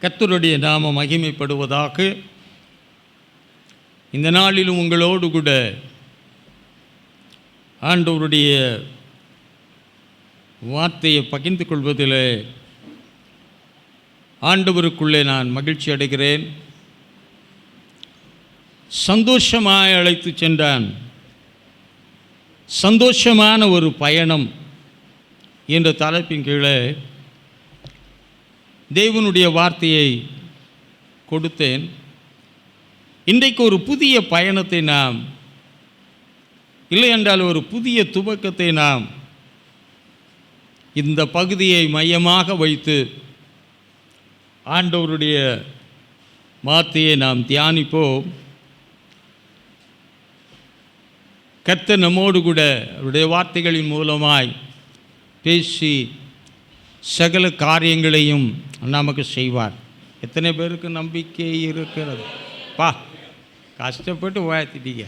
கர்த்தருடைய நாமம் மகிமைப்படுவதாக. இந்த நாளிலும் உங்களோடு கூட ஆண்டவருடைய வார்த்தையை பகிர்ந்து கொள்வதில் ஆண்டவருக்குள்ளே நான் மகிழ்ச்சி அடைகிறேன். சந்தோஷமாய் அழைத்து சென்றான். சந்தோஷமான ஒரு பயணம் என்ற தலைப்பின் கீழே தேவனுடைய வார்த்தையை கொடுத்தேன். இன்றைக்கு ஒரு புதிய பயணத்தை நாம், இல்லை என்றால் ஒரு புதிய துவக்கத்தை நாம் இந்த பகுதியை மையமாக வைத்து ஆண்டவருடைய வார்த்தையை நாம் தியானிப்போம். கர்த்தர் நம்மோடு கூட அவருடைய வார்த்தைகளின் மூலமாய் பேசி சகல காரியங்களையும் நமக்கு செய்வார். எத்தனை பேருக்கு நம்பிக்கை இருக்கிறது? கஷ்டப்பட்டு உயர்த்திட்டீங்க.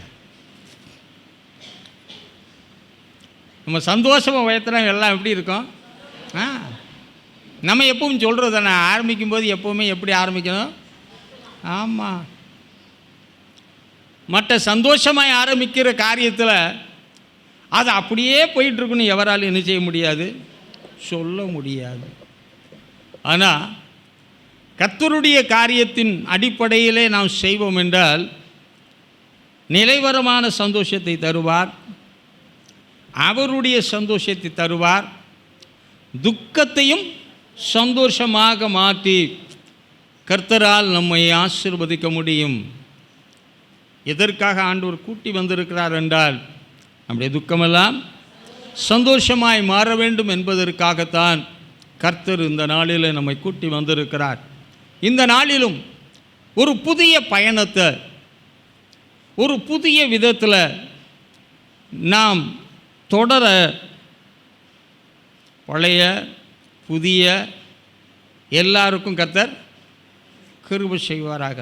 நம்ம சந்தோஷமாக உயர்த்தினா எல்லாம் எப்படி இருக்கும்? நம்ம எப்பவும் சொல்கிறது தானே, ஆரம்பிக்கும் போது எப்போவுமே எப்படி ஆரம்பிக்கணும்? ஆமாம், மற்ற சந்தோஷமாய் ஆரம்பிக்கிற காரியத்தில் அது அப்படியே போயிட்டுருக்குன்னு எவராலும் என்ன செய்ய முடியாது, சொல்ல முடியாது. ஆனால் கர்த்தருடைய காரியத்தின் அடிப்படையிலே நாம் செய்வோம் என்றால் நிலைவரமான சந்தோஷத்தை தருவார், அவருடைய சந்தோஷத்தை தருவார். துக்கத்தையும் சந்தோஷமாக மாற்றி கர்த்தரால் நம்மை ஆசீர்வதிக்க முடியும். எதற்காக ஆண்டவர் கூட்டி வந்திருக்கிறார் என்றால் நம்முடைய துக்கமெல்லாம் சந்தோஷமாய் மாற வேண்டும் என்பதற்காகத்தான் கர்த்தர் இந்த நாளில் நம்மை கூட்டி வந்திருக்கிறார். இந்த நாளிலும் ஒரு புதிய பயணத்தை ஒரு புதிய விதத்தில் நாம் தொடர பழைய புதிய எல்லாருக்கும் கர்த்தர் கிருபை செய்வாராக.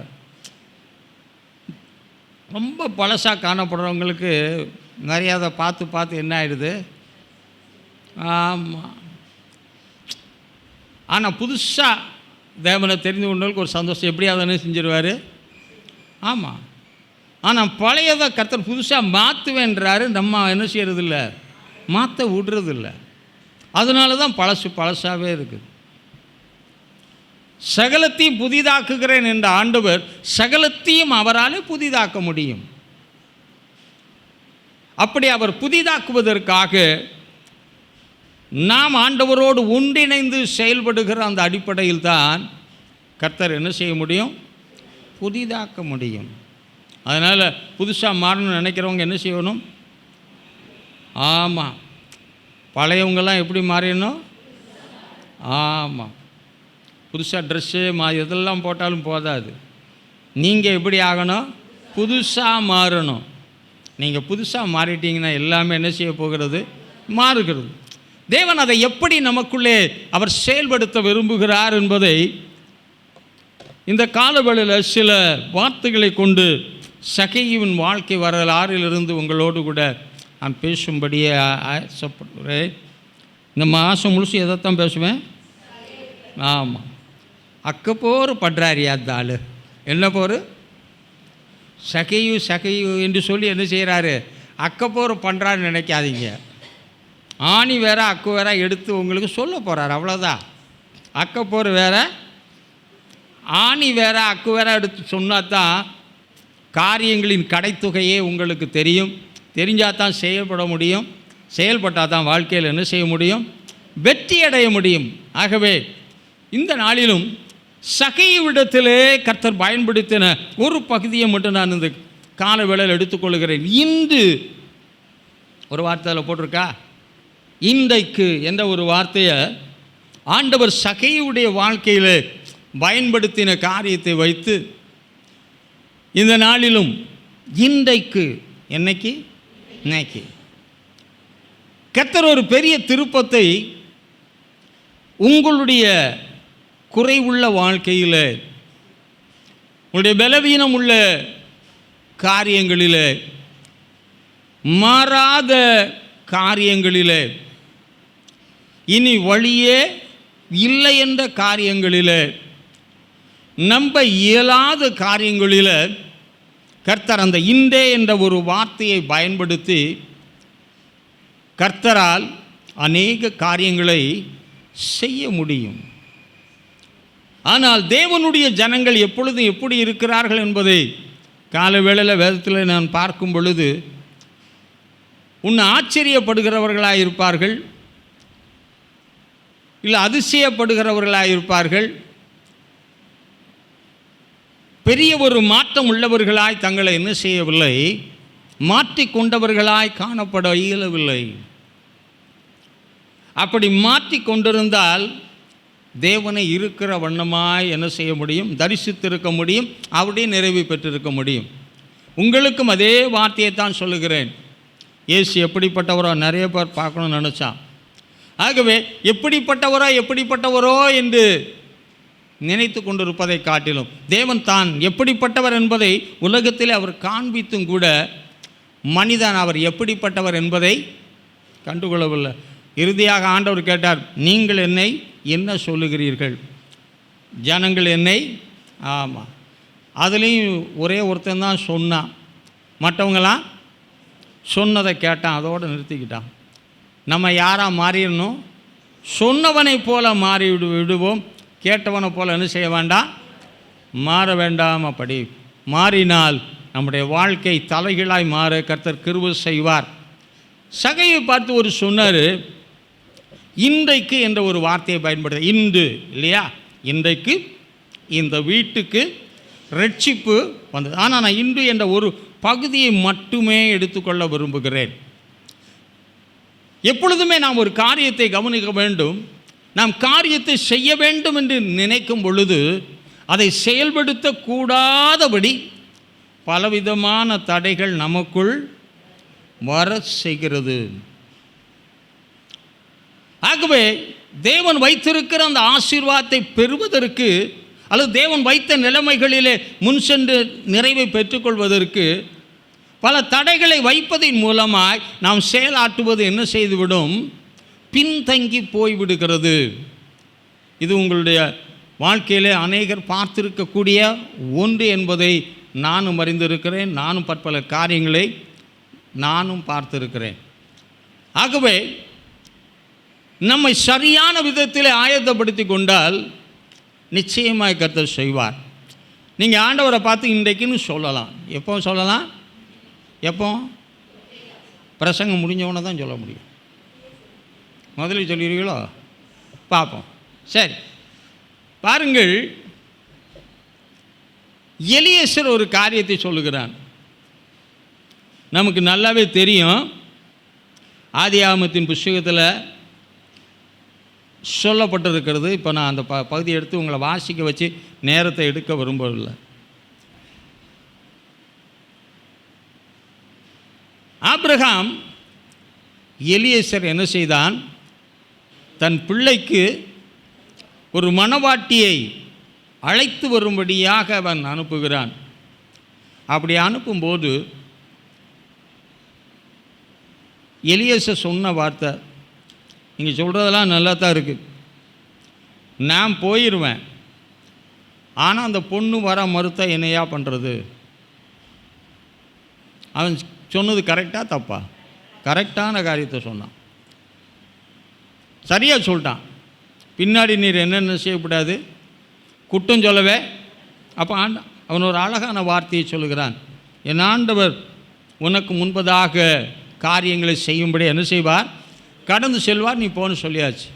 ரொம்ப பழசாக காணப்படுறவங்களுக்கு நிறையா அதை பார்த்து பார்த்து என்ன ஆகிடுது? ஆமாம். ஆனால் புதுசாக தேவனை தெரிந்து கொண்டவங்களுக்கு ஒரு சந்தோஷம், எப்படியாவது என்ன செஞ்சிருவார்? ஆமாம். ஆனால் பழையதை கர்த்தர் புதுசாக மாற்றுவேன்றாரு. நம்ம என்ன செய்கிறதில்ல, மாற்ற விடுறதில்ல. அதனால தான் பழசாகவே இருக்குது. சகலத்தையும் புதிதாக்குகிறேன் என்ற ஆண்டவர் சகலத்தையும் அவரால் புதிதாக்க முடியும். அப்படி அவர் புதிதாக்குவதற்காக நாம் ஆண்டவரோடு ஒன்றிணைந்து செயல்படுகிற அந்த அடிப்படையில் தான் கர்த்தர் என்ன செய்ய முடியும்? புதிதாக்க முடியும். அதனால் புதுசாக மாறணும்னு நினைக்கிறவங்க என்ன செய்யணும்? ஆமாம், பழையவங்கெல்லாம் எப்படி மாறிடணும்? ஆமாம், புதுசாக ட்ரெஸ்ஸு இதெல்லாம் போட்டாலும் போதாது. நீங்கள் எப்படி ஆகணும்? புதுசாக மாறணும். நீங்கள் புதுசாக மாறிட்டீங்கன்னா எல்லாமே என்ன செய்ய போகிறது? மாறுகிறது. தேவன் அதை எப்படி நமக்குள்ளே அவர் செயல்படுத்த விரும்புகிறார் என்பதை இந்த காலவெளியில் சில வார்த்தைகளை கொண்டு சகேயுவின் வாழ்க்கை வரலாறிலிருந்து உங்களோடு கூட நான் பேசும்படியே ஆசைப்படுகிறேன். இந்த மாதம் முழுசு எதைத்தான் பேசுவேன்? ஆமாம், அக்கப்போர் படுறாரியா அந்த ஆள். என்ன போர்? சகையு என்று சொல்லி என்ன செய்கிறாரு? அக்கப்போர் பண்ணுறான்னு நினைக்காதீங்க. ஆணி வேற அக்கு வேற எடுத்து உங்களுக்கு சொல்ல போகிறார், அவ்வளோதான். அக்கப்போர் வேற, ஆணி வேற, அக்கு வேற எடுத்து சொன்னால் தான் காரியங்களின் கடைத்தொகையே உங்களுக்கு தெரியும். தெரிஞ்சால் தான் செயல்பட முடியும். செயல்பட்டால் தான் வாழ்க்கையில் என்ன செய்ய முடியும்? வெற்றி அடைய முடியும். ஆகவே இந்த நாளிலும் சகையுவிடத்திலே கர்த்தர் பயன்படுத்தின ஒரு பகுதியை மட்டும் நான் இந்த கால வேளையில் எடுத்துக்கொள்கிறேன். இன்று ஒரு வார்த்தையில் போட்டிருக்கா, இன்றைக்கு என்ற ஒரு வார்த்தையை ஆண்டவர் சகையுடைய வாழ்க்கையில் பயன்படுத்தின காரியத்தை வைத்து இந்த நாளிலும் இன்றைக்கு, என்னைக்கு, இன்னைக்கு கர்த்தர் ஒரு பெரிய திருப்பத்தை உங்களுடைய குறைவுள்ள வாழ்க்கையில், உங்களுடைய பலவீனம் உள்ள காரியங்களில், மாறாத காரியங்களில், இனி வழியே இல்லை என்ற காரியங்களில் நம்ப இயலாத காரியங்களில் கர்த்தர் அந்த இன்றே என்ற ஒரு வார்த்தையை பயன்படுத்தி கர்த்தரால் அநேக காரியங்களை செய்ய முடியும். ஆனால் தேவனுடைய ஜனங்கள் எப்பொழுதும் எப்படி இருக்கிறார்கள் என்பதை கால வேளையில் வேதத்தில் நான் பார்க்கும் பொழுது ஆச்சரியப்படுகிறவர்களாக இருப்பார்கள், இல்லை அதிசயப்படுகிறவர்களாக இருப்பார்கள், பெரிய ஒரு மாற்றம் உள்ளவர்களாய் தங்களை என்ன செய்யவில்லை, மாற்றிக்கொண்டவர்களாய் காணப்பட இயலவில்லை. அப்படி மாற்றிக்கொண்டிருந்தால் தேவனை இருக்கிற வண்ணமாய் என்ன செய்ய முடியும், தரிசித்திருக்க முடியும், அவருடைய நிறைவு பெற்றிருக்க முடியும். உங்களுக்கும் அதே வார்த்தையை தான் சொல்லுகிறேன். இயேசு எப்படிப்பட்டவரோ நிறைய பேர் பார்க்கணும்னு நினச்சா. ஆகவே எப்படிப்பட்டவரோ என்று நினைத்து கொண்டிருப்பதை காட்டிலும் தேவன் தான் எப்படிப்பட்டவர் என்பதை உலகத்தில் அவர் காண்பித்தும் கூட மனிதன் அவர் எப்படிப்பட்டவர் என்பதை கண்டுகொள்ளவில்லை. இறுதியாக ஆண்டவர் கேட்டார், நீங்கள் என்னை என்ன சொல்லுகிறீர்கள்? ஜனங்கள் என்னை ஆமாம், அதுலேயும் ஒரே ஒருத்தன் தான் சொன்னான், மற்றவங்களாம் சொன்னதை கேட்டான், அதோடு நிறுத்திக்கிட்டான். நம்ம யாராக மாறிடணும்? சொன்னவனை போல மாறி விடுவோம், கேட்டவனை போல என்ன செய்ய வேண்டாம், மாற வேண்டாம். அப்படி மாறினால் நம்முடைய வாழ்க்கை தலைகளாய் மாற கர்த்தர் கிருபை செய்வார். சகையை பார்த்து ஒரு சொன்னார், இன்றைக்கு என்ற ஒரு வார்த்தையை பயன்படுத்த, இன்று இல்லையா, இன்றைக்கு இந்த வீட்டுக்கு ரட்சிப்பு வந்தது. ஆனால் நான் இன்று என்ற ஒரு பகுதியை மட்டுமே எடுத்துக்கொள்ள விரும்புகிறேன். எப்பொழுதுமே நாம் ஒரு காரியத்தை கவனிக்க வேண்டும். நாம் காரியத்தை செய்ய வேண்டும் என்று நினைக்கும் பொழுது அதை செயல்படுத்தக்கூடாதபடி பலவிதமான தடைகள் நமக்குள் வர செய்கிறது. ஆகவே தேவன் வைத்திருக்கிற அந்த ஆசீர்வாதத்தை பெறுவதற்கு அல்லது தேவன் வைத்த நிலைமைகளிலே முன் சென்று நிறைவை பெற்றுக்கொள்வதற்கு பல தடைகளை வைப்பதன் மூலமாய் நாம் செயலாற்றுவது என்ன செய்துவிடும், பின்தங்கி போய்விடுகிறது. இது உங்களுடைய வாழ்க்கையிலே அநேகர் பார்த்திருக்கக்கூடிய ஒன்று என்பதை நானும் அறிந்திருக்கிறேன். நானும் பற்பல காரியங்களை நானும் பார்த்திருக்கிறேன். ஆகவே நம்மை சரியான விதத்தில் ஆயத்தப்படுத்தி கொண்டால் நிச்சயமாக கர்த்தர் செய்வார். நீங்கள் ஆண்டவரை பார்த்து இன்றைக்குன்னு சொல்லலாம். எப்போ சொல்லலாம்? எப்போ? பிரசங்கம் முடிஞ்சவொன்னே தான் சொல்ல முடியும். முதலில் சொல்லிடுவீங்களோ? பார்ப்போம். சரி, பாருங்கள், எலியேசர் ஒரு காரியத்தை சொல்லுகிறான். நமக்கு நல்லாவே தெரியும், ஆதியாகமத்தின் புஸ்தகத்தில் சொல்லப்பட்டிருக்கிறது. இப்போ நான் அந்த பகுதியை எடுத்து உங்களை வாசிக்க வச்சு நேரத்தை எடுக்க விரும்பவில்லை. ஆபிரகாம் எலியேசர் என்ன செய்தான், தன் பிள்ளைக்கு ஒரு மணவாட்டியை அழைத்து வரும்படியாக அவன் அனுப்புகிறான். அப்படி அனுப்பும்போது எலியேசர் சொன்ன வார்த்தை, நீங்கள் சொல்கிறதெல்லாம் நல்லா தான் இருக்குது, நான் போயிடுவேன், ஆனால் அந்த பொண்ணு வர மறுத்த என்னையா பண்ணுறது? அவன் சொன்னது கரெக்டாக தப்பா? கரெக்டான காரியத்தை சொன்னான், சரியாக சொல்லிட்டான். பின்னாடி நீர் என்னென்ன செய்யக்கூடாது, குற்றம் சொல்லவே. அப்போ அவன் ஒரு அழகான வார்த்தையை சொல்லுகிறான், என் ஆண்டவர் உனக்கு முன்பதாக காரியங்களை செய்யும்படி என்ன செய்வார், கடந்து செல்வார், நீ போன்னு சொல்லியாச்சு.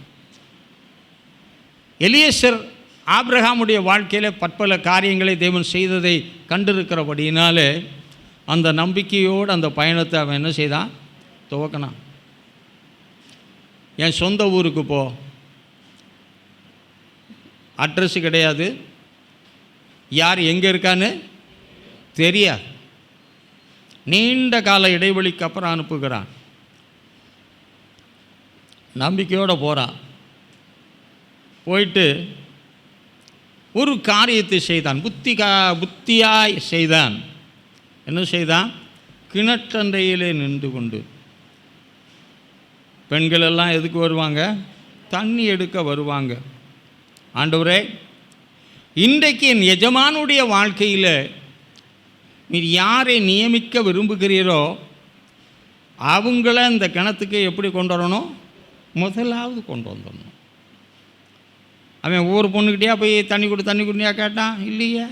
எலியேசர் ஆபிரகாமுடைய வாழ்க்கையில் பற்பல காரியங்களை தேவன் செய்ததை கண்டிருக்கிறபடியினாலே அந்த நம்பிக்கையோடு அந்த பயணத்தை அவன் என்ன செய்தான், துவக்கினான். என் சொந்த ஊருக்கு போ, அட்ரஸ் கிடையாது, யார் எங்கே இருக்கான்னு தெரியாது, நீண்ட கால இடைவெளிக்கு அப்புறம் அனுப்புகிறான். நம்பிக்கையோடு போகிறான். போயிட்டு ஒரு காரியத்தை செய்தான், புத்தியாய் செய்தான். என்ன செய்தான், கிணற்றண்டையிலே நின்று கொண்டு, பெண்கள் எல்லாம் எதுக்கு வருவாங்க, தண்ணி எடுக்க வருவாங்க. ஆண்டவரே, இன்றைக்கு என் எஜமானுடைய வாழ்க்கையில் நீர் யாரை நியமிக்க விரும்புகிறீரோ அவங்கள இந்த கிணத்துக்கு எப்படி கொண்டு வரணும்? முதலாவது கொண்டு வந்துடணும். அவன் ஒவ்வொரு பொண்ணுக்கிட்டேயா போய் தண்ணி குடியா கேட்டான்? இல்லையே.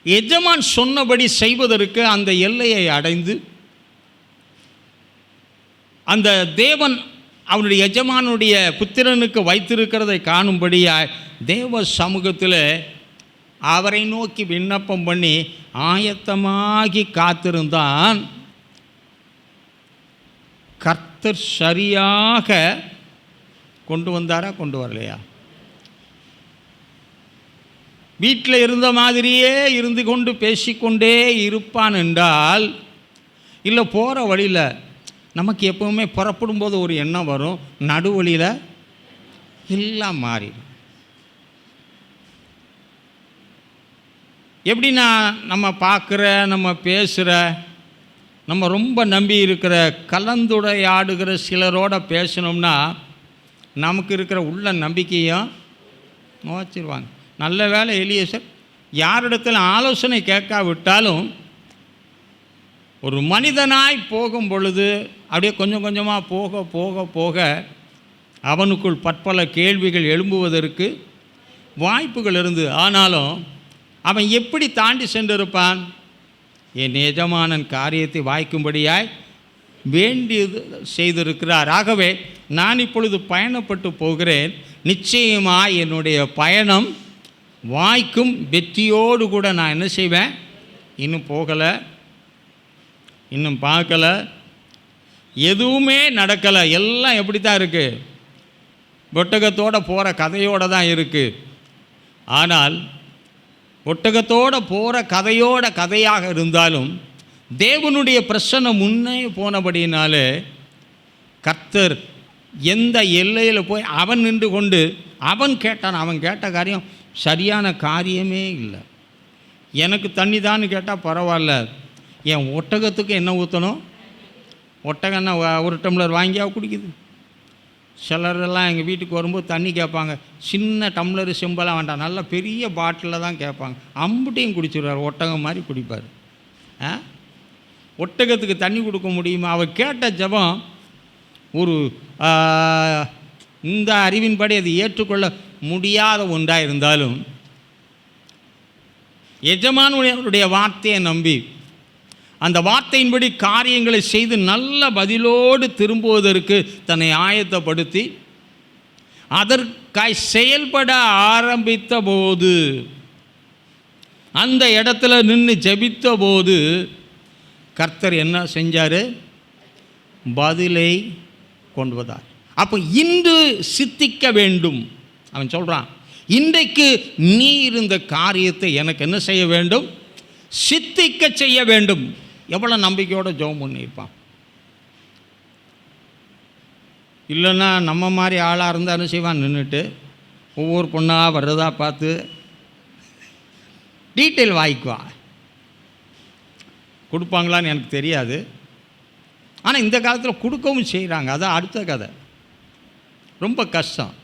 எஜமான் சொன்னபடி செய்வதற்கு அந்த எல்லையை அடைந்து அந்த தேவன் அவனுடைய எஜமானுடைய புத்திரனுக்கு வைத்திருக்கிறதை காணும்படியாய் தேவ சமூகத்தில் அவரை நோக்கி விண்ணப்பம் பண்ணி ஆயத்தமாகி காத்திருந்தான். கர்த்தர் சரியாக கொண்டு வந்தாரா, கொண்டு வரலையா? வீட்டில் இருந்த மாதிரியே இருந்து கொண்டு பேசிக்கொண்டே இருப்பான் என்றால், இல்லை போகிற வழியில் நமக்கு எப்போவுமே புறப்படும்போது ஒரு எண்ணம் வரும், நடுவழியில் எல்லாம் மாறிடும். எப்படின்னா நம்ம பார்க்குற, நம்ம பேசுகிற, நம்ம ரொம்ப நம்பி இருக்கிற, கலந்துரையாடுகிற சிலரோட பேசணும்னா நமக்கு இருக்கிற உள்ள நம்பிக்கையும் நோச்சிருவாங்க. நல்ல வேலை எலியேசர் யாரிடத்தில் ஆலோசனை கேட்காவிட்டாலும் ஒரு மனிதனாய் போகும் பொழுது அப்படியே கொஞ்சம் கொஞ்சமாக போக போக போக அவனுக்குள் பற்பல கேள்விகள் எழும்புவதற்கு வாய்ப்புகள் இருந்தது. ஆனாலும் அவன் எப்படி தாண்டி சென்றிருப்பான்? என் எஜமானன் காரியத்தை வாய்க்கும்படியாய் வேண்டியது செய்திருக்கிறார். ஆகவே நான் இப்பொழுது பயணப்பட்டு போகிறேன், நிச்சயமாக என்னுடைய பயணம் வாய்க்கும், வெற்றியோடு கூட நான் என்ன செய்வேன்? இன்னும் போகலை, இன்னும் பார்க்கலை, எதுவுமே நடக்கலை, எல்லாம் எப்படி தான் இருக்குது? ஒட்டகத்தோடு போகிற கதையோடு தான் இருக்குது. ஆனால் ஒட்டகத்தோடு போகிற கதையாக இருந்தாலும் தேவனுடைய பிரசன்னம் முன்னே போனபடினாலே கர்த்தர் எந்த எல்லையில் போய் அவன் நின்று கொண்டு அவன் கேட்டான். அவன் கேட்ட காரியம் சரியான காரியமே இல்லை. எனக்கு தண்ணி தான் கேட்டால் பரவாயில்ல, என் ஒட்டகத்துக்கு என்ன ஊற்றணும்? ஒட்டகன்னா ஒரு டம்ளர் வாங்கியா குடிக்குது. சிலரெல்லாம் எங்கள் வீட்டுக்கு வரும்போது தண்ணி கேட்பாங்க, சின்ன டம்ளரு செம்பெல்லாம் வேண்டாம், நல்ல பெரிய பாட்டிலில் தான் கேட்பாங்க. அம்புட்டையும் குடிச்சிடுவார், ஒட்டகம் மாதிரி குடிப்பார். ஒட்டகத்துக்கு தண்ணி கொடுக்க முடியுமா? அவர் கேட்ட ஜெபம் ஒரு இந்த அறிவின்படி அது ஏற்றுக்கொள்ள முடியாத ஒன்றாக இருந்தாலும் எஜமானுடைய வார்த்தையை நம்பி அந்த வார்த்தையின்படி காரியங்களை செய்து நல்ல பதிலோடு திரும்புவதற்கு தன்னை ஆயத்தப்படுத்தி அதற்காய் செயல்பட ஆரம்பித்த போது, அந்த இடத்துல நின்று ஜெபித்த போது கர்த்தர் என்ன செஞ்சார்? பதிலை கொண்டு வந்தார். அப்போ இன்று சித்திக்க வேண்டும். அவன் சொல்கிறான், இன்றைக்கு நீ இருந்த காரியத்தை எனக்கு என்ன செய்ய வேண்டும்? சித்திக்க செய்ய வேண்டும். எவ்வளோ நம்பிக்கையோடு ஜெபம் பண்ணியிருப்பான். இல்லைன்னா நம்ம மாதிரி ஆளாக இருந்தால் என்ன செய்வான்? நின்றுட்டு ஒவ்வொரு பொண்ணாக வர்றதா பார்த்து டீட்டெயில் வாங்கிக்குவான். கொடுப்பாங்களான்னு எனக்கு தெரியாது, ஆனால் இந்த காலத்தில் கொடுக்கவும் செய்கிறாங்க. அதான் அடுத்த கதை. ரொம்ப கஷ்டம்.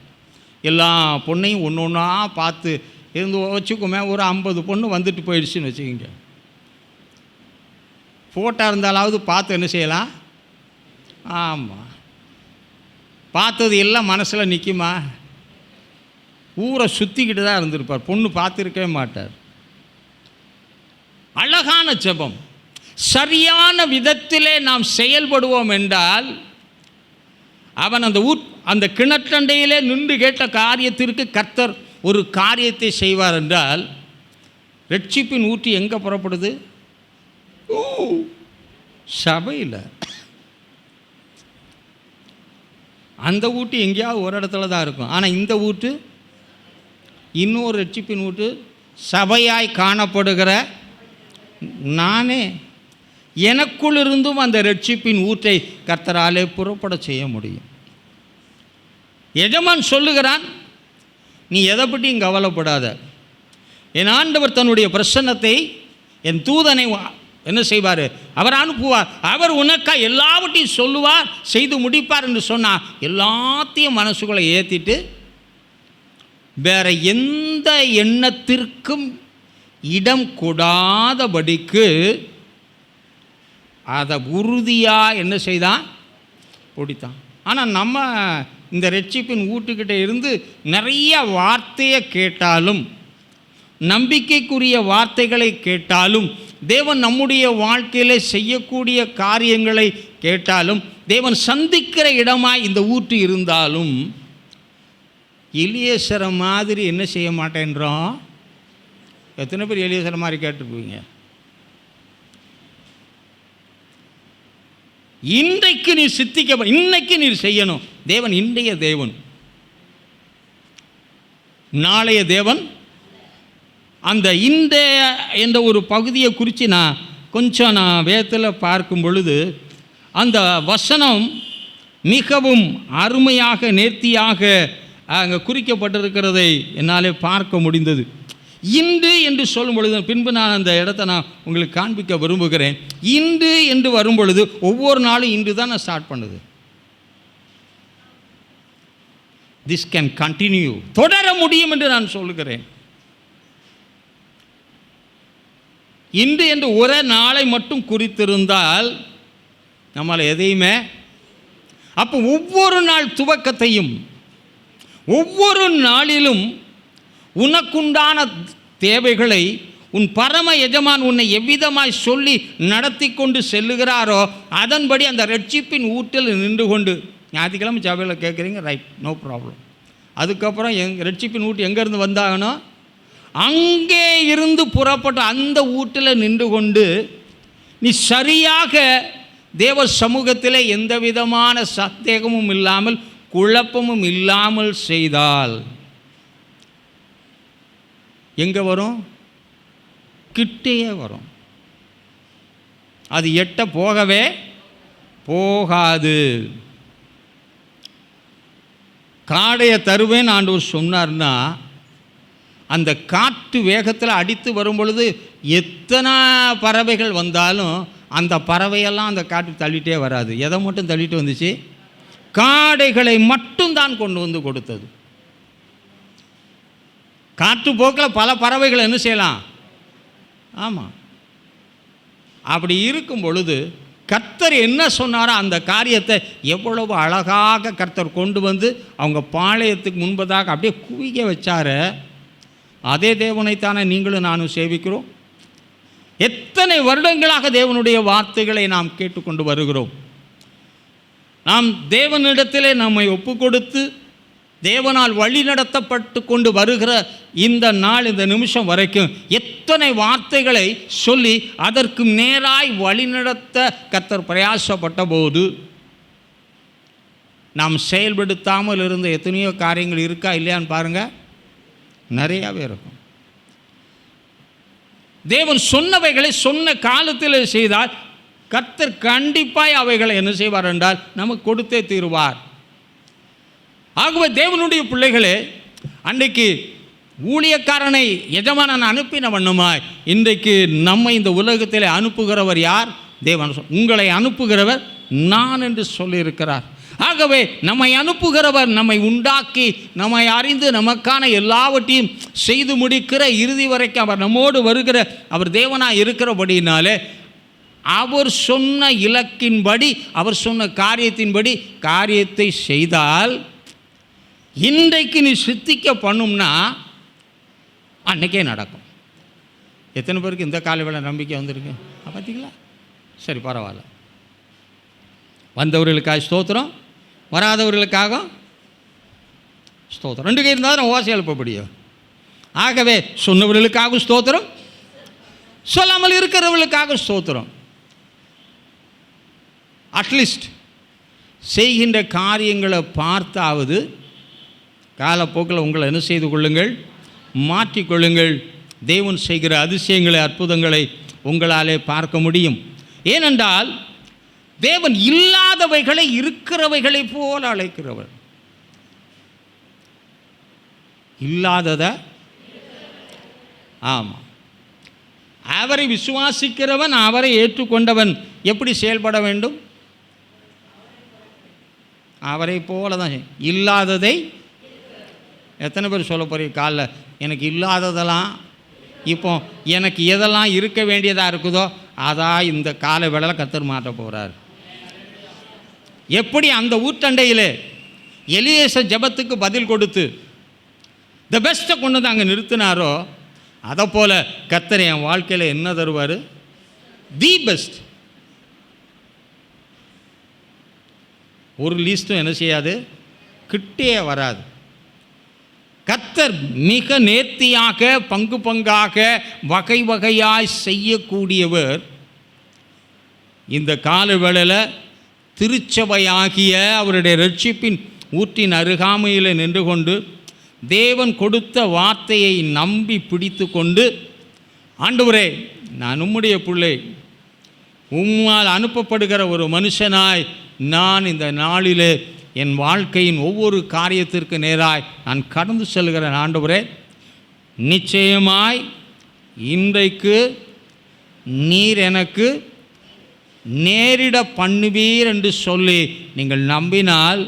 எல்லா பொண்ணையும் ஒன்று ஒன்றா பார்த்து இருந்து வச்சுக்கோமே, ஒரு 50 பொண்ணு வந்துட்டு போயிடுச்சுன்னு வச்சுக்கிங்க. ஃபோட்டோ இருந்தாலாவது பார்த்து என்ன செய்யலாம்? ஆமாம், பார்த்தது எல்லாம் மனசில் நிற்குமா? ஊரை சுற்றிக்கிட்டு தான் இருந்திருப்பார், பொண்ணு பார்த்துருக்கவே மாட்டார். அழகான ஜெபம். சரியான விதத்திலே நாம் செயல்படுவோம் என்றால் அவன் அந்த கிணற்றண்டையிலே நின்று கேட்ட காரியத்திற்கு கர்த்தர் ஒரு காரியத்தை செய்வார் என்றால், ரட்சிப்பின் ஊற்றி எங்கே புறப்படுது? சபையில். அந்த ஊட்டு எங்கேயாவது ஒரு இடத்துல தான் இருக்கும். ஆனால் இந்த ஊட்டு இன்னொரு ரட்சிப்பின் ஊட்டு சபையாய் காணப்படுகிற நானே, எனக்குள்ளிருந்தும் அந்த ரட்சிப்பின் ஊற்றை கர்த்தராலே புறப்பட செய்ய முடியும். எஜமான் சொல்லுகிறான், நீ எதை பற்றியும் கவலைப்படாத. என் ஆண்டவர் தன்னுடைய பிரசன்னத்தை, என் தூதனை என்ன செய்வார்? அவர் அனுப்புவார். அவர் உனக்கா எல்லாவற்றையும் சொல்லுவார், செய்து முடிப்பார் என்று சொன்னால் எல்லாத்தையும் மனசுக்குள்ளே ஏற்றிட்டு வேற எந்த எண்ணத்திற்கும் இடம் கொடாதபடிக்கு அதை உறுதியாக என்ன செய்தான்? பிடித்தான். ஆனால் நம்ம இந்த ரட்சிப்பின் ஊட்டுக்கிட்ட இருந்து நிறைய வார்த்தையை கேட்டாலும், நம்பிக்கைக்குரிய வார்த்தைகளை கேட்டாலும், தேவன் நம்முடைய வாழ்க்கையில் செய்யக்கூடிய காரியங்களை கேட்டாலும், தேவன் சந்திக்கிற இடமாய் இந்த ஊற்று இருந்தாலும், எலியேசரை மாதிரி என்ன செய்ய மாட்டேன்றோம்? எத்தனை பேர் எலியேசரை மாதிரி கேட்டுருப்பீங்க? இன்றைக்கு நீ சித்திக்க, இன்னைக்கு நீ செய்யணும். தேவன் இன்றைய தேவன், நாளைய தேவன். அந்த இன்றைய என்ற ஒரு பகுதியை குறித்து நான் வேதத்தில் பார்க்கும் பொழுது, அந்த வசனம் மிகவும் அருமையாக நேர்த்தியாக அங்கே குறிக்கப்பட்டிருக்கிறதை என்னாலே பார்க்க முடிந்தது. இன்று என்று சொல்லும் பொழுது, பின்பு நான் அந்த இடத்தை உங்களுக்கு காண்பிக்க விரும்புகிறேன். இன்று என்று வரும் பொழுது ஒவ்வொரு நாளும் இன்று தான் நான் ஸ்டார்ட் பண்ணுது. திஸ் கேன் கண்டினியூ, தொடர முடியும் என்று நான் சொல்லுகிறேன். இன்று என்று ஒரே நாளை மட்டும் குறித்திருந்தால் நம்மளால் எதையுமே, அப்போ ஒவ்வொரு நாள் துவக்கத்தையும் ஒவ்வொரு நாளிலும் உனக்குண்டான தேவைகளை உன் பரம எஜமான் உன்னை எவ்விதமாய் சொல்லி நடத்தி கொண்டு செல்லுகிறாரோ அதன்படி அந்த ரட்சிப்பின் ஊற்றில் நின்று கொண்டு, ஞாயிற்றுக்கிழமை சபையில் கேட்குறீங்க, ரைட், நோ ப்ராப்ளம். அதுக்கப்புறம் ரட்சிப்பின் ஊட்டு எங்கேருந்து வந்தாகணும்? அங்கே இருந்து புறப்பட்ட அந்த ஊட்டில் நின்று கொண்டு நீ சரியாக தேவ சமூகத்தில் எந்த விதமான சந்தேகமும் இல்லாமல் குழப்பமும் இல்லாமல் செய்தால் எங்கே வரும்? கிட்டேயே வரும். அது எட்ட போகவே போகாது. காடையை தருவேன் ஆண்டவர் சொன்னார்னா, அந்த காற்று வேகத்தில் அடித்து வரும் பொழுது எத்தனை பறவைகள் வந்தாலும் அந்த பறவையெல்லாம் அந்த காற்று தள்ளிட்டே வராது. எதை மட்டும் தள்ளிட்டு வந்துச்சு? காடைகளை மட்டும்தான் கொண்டு வந்து கொடுத்தது. காற்று போக்கில் பல பறவைகள் என்ன செய்யலாம்? ஆமாம். அப்படி இருக்கும் பொழுது கர்த்தர் என்ன சொன்னாரோ அந்த காரியத்தை எவ்வளவு அழகாக கர்த்தர் கொண்டு வந்து அவங்க பாளையத்துக்கு முன்பதாக அப்படியே குவிக்க வச்சாரு. அதே தேவனைத்தானே நீங்களும் நானும் சேவிக்கிறோம். எத்தனை வருடங்களாக தேவனுடைய வார்த்தைகளை நாம் கேட்டுக்கொண்டு வருகிறோம். நாம் தேவனிடத்திலே நம்மை ஒப்பு கொடுத்து தேவனால் வழி நடத்தப்பட்டு கொண்டு வருகிற இந்த நாள், இந்த நிமிஷம் வரைக்கும் எத்தனை வார்த்தைகளை சொல்லி அதற்கு நேராய் வழிநடத்த கர்த்தர் பிரயாசப்பட்ட போது நாம் செயல்படுத்தாமல் இருந்த எத்தனையோ காரியங்கள் இருக்கா இல்லையான்னு பாருங்கள். நிறையாவே இருக்கும். தேவன் சொன்னவைகளை சொன்ன காலத்தில் செய்தால் கர்த்தர் கண்டிப்பாய் அவைகளை என்ன செய்வார் என்றால் நமக்கு கொடுத்தே தீருவார். ஆகவே தேவனுடைய பிள்ளைகளே, அன்றைக்கு ஊழியக்காரனை எஜமானன் அனுப்பின வண்ணமாய் இன்றைக்கு நம்மை இந்த உலகத்தில் அனுப்புகிறவர் யார்? தேவன். உங்களை அனுப்புகிறவர் நான் என்று சொல்லியிருக்கிறார். ஆகவே நம்மை அனுப்புகிறவர் நம்மை உண்டாக்கி நம்மை அறிந்து நமக்கான எல்லாவற்றையும் செய்து முடிக்கிற இறுதி வரைக்கும் அவர் நம்மோடு வருகிற அவர் தேவனாக இருக்கிறபடினாலே அவர் சொன்ன இலக்கின்படி, அவர் சொன்ன காரியத்தின்படி காரியத்தை செய்தால் இன்றைக்கு நீ சித்திக்க பண்ணும்னா அன்றைக்கே நடக்கும். எத்தனை பேருக்கு இந்த காலை வேளை நம்பிக்கை வந்திருக்கு? பார்த்தீங்களா? சரி, பரவாயில்ல. வந்தவர்களுக்காக ஸ்தோத்திரம், வராதவர்களுக்காக ஸ்தோத்திரம். 2 கை இருந்தால் தான் ஓசை எழுப்ப முடியும். ஆகவே சொன்னவர்களுக்காக ஸ்தோத்திரம், சொல்லாமல் இருக்கிறவர்களுக்காக ஸ்தோத்திரம். அட்லீஸ்ட் செய்கின்ற காரியங்களை பார்த்தாவது காலப்போக்கில் உங்களை என்ன செய்து கொள்ளுங்கள், மாற்றிக்கொள்ளுங்கள். தேவன் செய்கிற அதிசயங்களை, அற்புதங்களை உங்களாலே பார்க்க முடியும். ஏனென்றால் தேவன் இல்லாதவைகளை இருக்கிறவைகளை போல அழைக்கிறவர். இல்லாதத ஆமாம், அவரை விசுவாசிக்கிறவன், அவரை ஏற்றுக்கொண்டவன் எப்படி செயல்பட வேண்டும்? அவரை போல தான். இல்லாததை எத்தனை பேர் சொல்ல போகிறீங்க காலைல, எனக்கு இல்லாததெல்லாம் இப்போ எனக்கு எதெல்லாம் இருக்க வேண்டியதாக இருக்குதோ அதான் இந்த காலை வேளையில் கர்த்தர் மாற்ற போகிறார். எப்படி அந்த ஊற்றண்டையில் எலியேசர் ஜெபத்துக்கு பதில் கொடுத்து த பெஸ்ட்டை கொண்டு வந்து அங்கே நிறுத்தினாரோ, அதை போல் கர்த்தர் என் வாழ்க்கையில் என்ன தருவார்? The best. ஒரு லீஸ்ட்டும் என்ன செய்யாது, கிட்டே வராது. கர்த்தர் மிக நேர்த்தியாக பங்கு பங்காக வகை வகையாய் செய்யக்கூடியவர். இந்த கால வேளையில் திருச்சபையாகிய அவருடைய ரட்சிப்பின் ஊற்றின் அருகாமையில் நின்று கொண்டு தேவன் கொடுத்த வார்த்தையை நம்பி பிடித்து கொண்டு, ஆண்டவரே நான் உம்முடைய பிள்ளை, உம்மால் அனுப்பப்படுகிற ஒரு மனுஷனாய் நான் இந்த நாளிலே என் வாழ்க்கையின் ஒவ்வொரு காரியத்திற்கு நேராய் நான் கடந்து செல்கிறேன். ஆண்டவரே நிச்சயமாய் இன்றைக்கு நீர் எனக்கு நேரிட பண்ணுவீர் என்று சொல்லி நீங்கள் நம்பினால்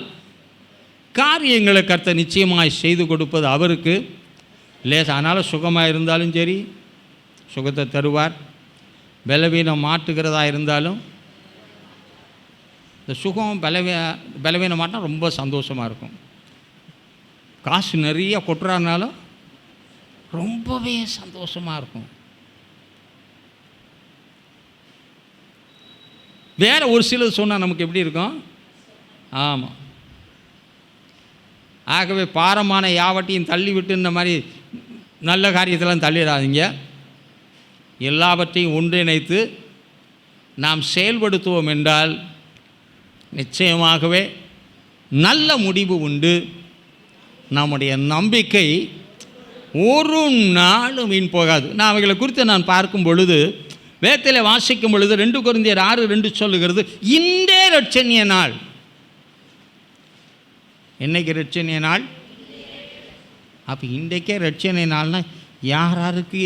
காரியங்களை கர்த்தர் நிச்சயமாய் செய்து கொடுப்பது அவருக்கு லேச. அதனால் சுகமாக இருந்தாலும் சரி சுகத்தை தருவார், பலவீனம் மாற்றுகிறதா இருந்தாலும் இந்த சுகம் பலவீனம் மாட்டினா ரொம்ப சந்தோஷமாக இருக்கும். காசு நிறைய கொட்டுறாருனாலும் ரொம்பவே சந்தோஷமாக இருக்கும். வேறு ஒரு சிலது சொன்னால் நமக்கு எப்படி இருக்கும்? ஆமாம். ஆகவே பாரமான யாவட்டையும் தள்ளிவிட்டு இந்த மாதிரி நல்ல காரியத்தெல்லாம் தள்ளிடாதீங்க. எல்லாவற்றையும் ஒன்றிணைத்து நாம் செயல்படுத்துவோம் என்றால் நிச்சயமாகவே நல்ல முடிவு உண்டு. நம்முடைய நம்பிக்கை ஒரு நாளும் வீண் போகாது. நான் அவைகளை குறித்து நான் பார்க்கும் பொழுது, வேதத்தில் வாசிக்கும் பொழுது 2 கொரிந்தியர் 6:2 சொல்லுகிறது, இன்றே இரட்சணிய நாள். என்னைக்கு இரட்சணிய நாள்? அப்போ இன்றைக்கே இரட்சணிய நாள்னா யாருக்கு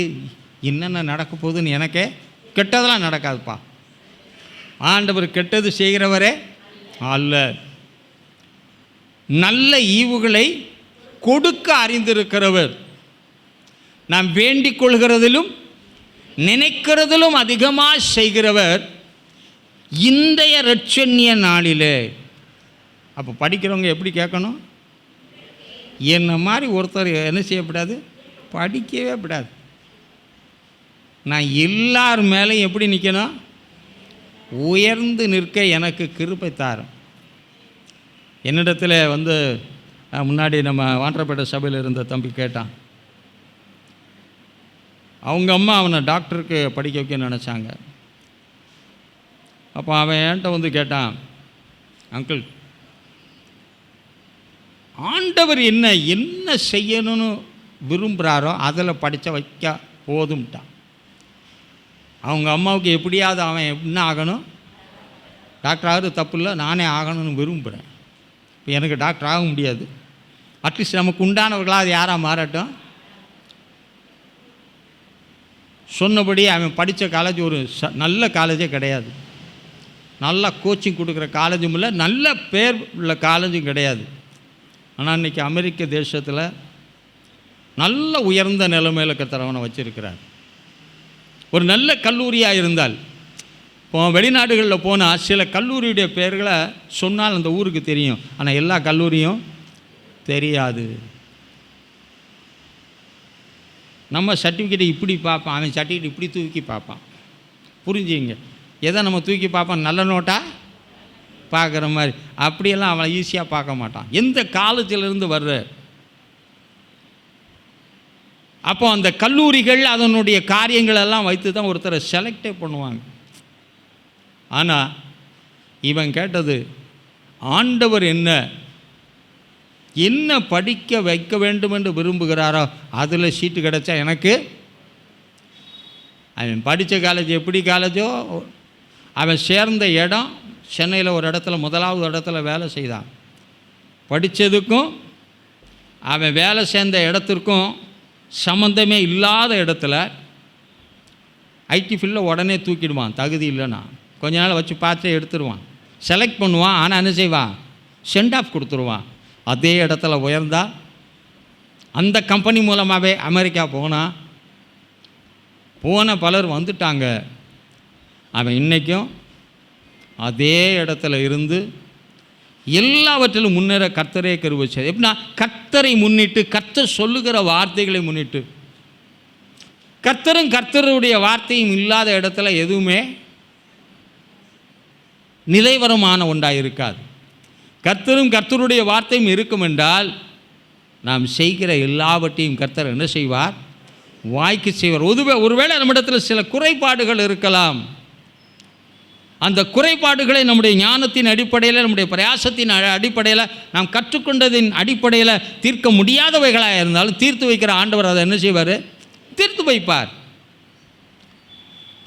என்னென்ன நடக்க போகுதுன்னு எனக்கே கெட்டதெல்லாம் நடக்காதுப்பா. ஆண்டவர் கெட்டது செய்கிறவரே அல்ல, நல்ல ஈவுகளை கொடுக்க அறிந்திருக்கிறவர். நாம் வேண்டிக் கொள்கிறதிலும் நினைக்கிறதிலும் அதிகமாக செய்கிறவர் இன்றைய இரட்சணிய நாளிலே. அப்போ படிக்கிறவங்க எப்படி கேட்கணும்? என்ன மாதிரி ஒருத்தர் என்ன செய்யப்படாது, படிக்கவே கூடாது. நான் எல்லார் மேலேயும் எப்படி நிற்கணும்? உயர்ந்து நிற்க எனக்கு கிருபை தாரும். என்னிடத்தில் முன்னாடி நம்ம வான்றப்பேட்டை சபையில் இருந்த தம்பி கேட்டான். அவங்க அம்மா அவனை டாக்டருக்கு படிக்க வைக்க நினச்சாங்க. அப்போ அவன் என்கிட்ட கேட்டான், அங்கிள் ஆண்டவர் என்ன செய்யணும்னு விரும்புகிறாரோ அதில் படித்த வைக்க போதும்ட்டான். அவங்க அம்மாவுக்கு எப்படியாவது அவன் என்ன ஆகணும், டாக்டர் ஆகிறது தப்பு இல்லை, நானே ஆகணும்னு விரும்புகிறேன். இப்போ எனக்கு டாக்டர் ஆக முடியாது, அட்லீஸ்ட் நமக்கு உண்டானவர்களாக அது யாராக மாறட்டும். சொன்னபடி அவன் படித்த காலேஜ் ஒரு நல்ல காலேஜே கிடையாது, நல்லா கோச்சிங் கொடுக்குற காலேஜும் இல்லை, நல்ல பேர் உள்ள காலேஜும் கிடையாது. ஆனால் இன்றைக்கி அமெரிக்க தேசத்தில் நல்ல உயர்ந்த நிலைமையில் கர்த்தர் வச்சிருக்கிறார். ஒரு நல்ல கல்லூரியாக இருந்தால், இப்போ வெளிநாடுகளில் போனால் சில கல்லூரியுடைய பெயர்களை சொன்னால் அந்த ஊருக்கு தெரியும், ஆனால் எல்லா கல்லூரியும் தெரியாது. நம்ம சர்டிஃபிகேட்டை இப்படி பார்ப்பான், அவன் சர்டிஃபிகேட் இப்படி தூக்கி பார்ப்பான். புரிஞ்சுங்க, எதை நம்ம தூக்கி பார்ப்பான், நல்ல நோட்டாக பார்க்குற மாதிரி. அப்படியெல்லாம் அவன் ஈஸியாக பார்க்க மாட்டான். எந்த காலேஜிலேருந்து வர்ற, அப்போ அந்த கல்லூரிகள் அதனுடைய காரியங்களெல்லாம் வைத்து தான் ஒருத்தரை செலக்டே பண்ணுவாங்க. ஆனால் இவன் கேட்டது, ஆண்டவர் என்ன படிக்க வைக்க வேண்டும் என்று விரும்புகிறாரோ அதில் சீட்டு கிடைச்சா எனக்கு. அவன் படித்த காலேஜ் எப்படி காலேஜோ, அவன் சேர்ந்த இடம் சென்னையில் ஒரு இடத்துல முதலாவது இடத்துல வேலை செய்தான். படித்ததுக்கும் அவன் வேலை சேர்ந்த இடத்திற்கும் சம்மந்தமே இல்லாத இடத்துல ஐடி ஃபீல்டில் உடனே தூக்கிடுவான். தகுதி இல்லைன்னா கொஞ்ச நாள் வச்சு பார்த்து எடுத்துருவான், செலக்ட் பண்ணுவான். ஆனால் என்ன செய்வான், சென்ட் ஆஃப் கொடுத்துருவான். அதே இடத்துல உயர்ந்தால் அந்த கம்பெனி மூலமாகவே அமெரிக்கா போன பலர் வந்துட்டாங்க. அவன் இன்றைக்கும் அதே இடத்துல இருந்து எல்லாவற்றிலும் முன்னேற கர்த்தரே கிருபை செய்தார். எப்படின்னா, கர்த்தரை முன்னிட்டு, கர்த்தர் சொல்லுகிற வார்த்தைகளை முன்னிட்டு, கர்த்தரும் கர்த்தருடைய வார்த்தையும் இல்லாத இடத்துல எதுவுமே நிலைவரமான ஒன்றாக இருக்காது. கர்த்தரும் கர்த்தருடைய வார்த்தையும் இருக்கும் என்றால் நாம் செய்கிற எல்லாவற்றையும் கர்த்தர் என்ன செய்வார்? வாய்க்கு செய்வார். ஒருவேளை நம்மிடத்தில் சில குறைபாடுகள் இருக்கலாம். அந்த குறைபாடுகளை நம்முடைய ஞானத்தின் அடிப்படையில், நம்முடைய பிரயாசத்தின் அடிப்படையில், நாம் கற்றுக்கொண்டதின் அடிப்படையில் தீர்க்க முடியாதவைகளாக இருந்தாலும் தீர்த்து வைக்கிற ஆண்டவர் அதை என்ன செய்வார்? தீர்த்து வைப்பார்.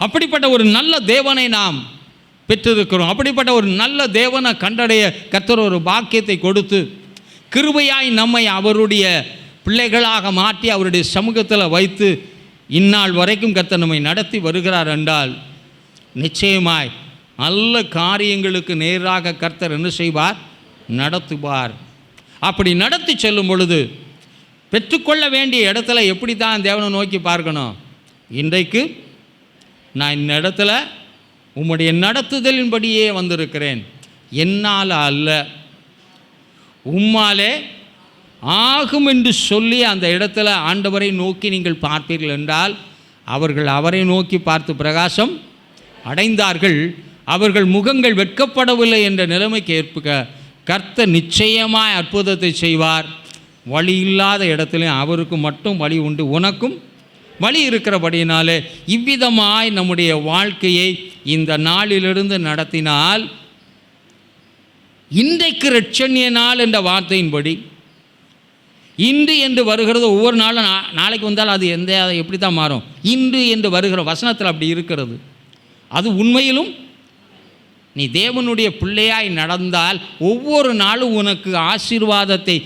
அப்படிப்பட்ட ஒரு நல்ல தேவனை நாம் பெற்றிருக்கிறோம். அப்படிப்பட்ட ஒரு நல்ல தேவனை கண்டடைய கர்த்தர் ஒரு பாக்கியத்தை கொடுத்து கிருபையாய் நம்மை அவருடைய பிள்ளைகளாக மாற்றி அவருடைய சமூகத்தில் வைத்து இந்நாள் வரைக்கும் கர்த்தர் நம்மை நடத்தி வருகிறார் என்றால் நிச்சயமாய் நல்ல காரியங்களுக்கு நேராக கர்த்தர் என்ன செய்வார்? நடத்துவார். அப்படி நடத்தி செல்லும் பொழுது பெற்றுக்கொள்ள வேண்டிய இடத்துல எப்படி தான் தேவனை நோக்கி பார்க்கணும்? இன்றைக்கு நான் இந்த இடத்துல உம்முடைய நடத்துதலின்படியே வந்திருக்கிறேன், என்னால் அல்ல, உம்மாலே ஆகும் என்று சொல்லி அந்த இடத்துல ஆண்டவரை நோக்கி நீங்கள் பார்ப்பீர்கள் என்றால் அவர்கள் அவரை நோக்கி பார்த்து பிரகாசம் அடைந்தார்கள். அவர்கள் முகங்கள் வெட்கப்படவில்லை என்ற நிலைமைக்கு ஏற்ப கர்த்தர் நிச்சயமாய் அற்புதத்தை செய்வார். வழி இல்லாத இடத்துலையும் அவருக்கு மட்டும் வழி உண்டு, உனக்கும் வழி இருக்கிறபடியினாலே இவ்விதமாய் நம்முடைய வாழ்க்கையை இந்த நாளிலிருந்து நடத்தினால் இன்றைக்கு இரட்சணிய நாள் என்ற வார்த்தையின்படி இன்று என்று வருகிறது. ஒவ்வொரு நாளும் நாளைக்கு வந்தால் அது எப்படி தான் மாறும்? இன்று என்று வருகிற வசனத்தில் அப்படி இருக்கிறது. அது உண்மையிலும் நீ தேவனுடைய பிள்ளையாய் நடந்தால் ஒவ்வொரு நாளும் உனக்கு ஆசீர்வாதத்தை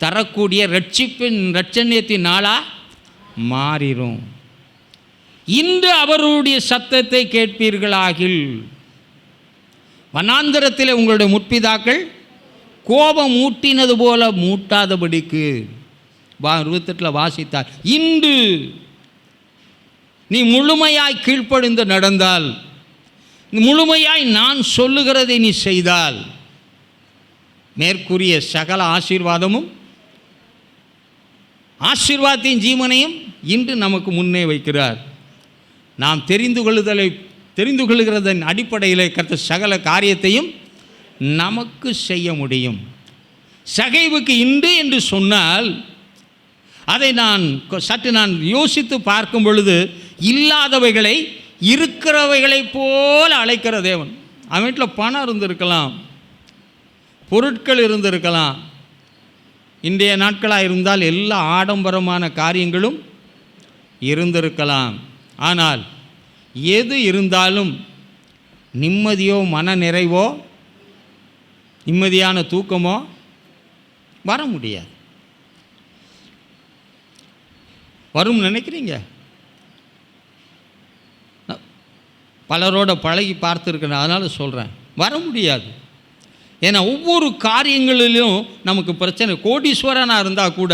தரக்கூடிய இரட்சணியத்தின் நாளாக மாறிடும். இன்று அவருடைய சத்தத்தை கேட்பீர்களாகில் வனாந்தரத்தில் உங்களுடைய முற்பிதாக்கள் கோபம் மூட்டினது போல மூட்டாதபடிக்கு 28 வாசித்தார். இன்று நீ முழுமையாய் கீழ்ப்படிந்து நடந்தால், முழுமையாய் நான் சொல்லுகிறதை நீ செய்தால் மேற்கூறிய சகல ஆசீர்வாதமும் ஆசீர்வாதத்தின் ஜீவனையும் இன்று நமக்கு முன்னே வைக்கிறார். நாம் தெரிந்து கொள்ளுகிறதன் அடிப்படையில் கர்த்தர் சகல காரியத்தையும் நமக்கு செய்ய முடியும். சகைவுக்கு இன்று என்று சொன்னால் அதை சற்று நான் யோசித்து பார்க்கும் பொழுது இல்லாதவைகளை இருக்கிறவைகளைப் போல அழைக்கிற தேவன். அவன் வீட்டில் பணம் இருந்திருக்கலாம், பொருட்கள் இருந்திருக்கலாம். இன்றைய நாட்களாக இருந்தால் எல்லா ஆடம்பரமான காரியங்களும் இருந்திருக்கலாம். ஆனால் எது இருந்தாலும் நிம்மதியோ மன நிறைவோ நிம்மதியான தூக்கமோ வர முடியாது. வரும் நினைக்கிறீங்க? பலரோட பழகி பார்த்துருக்கேன், அதனால் சொல்கிறேன், வர முடியாது. ஏன்னா ஒவ்வொரு காரியங்களிலும் நமக்கு பிரச்சனை. கோடீஸ்வரனாக இருந்தால் கூட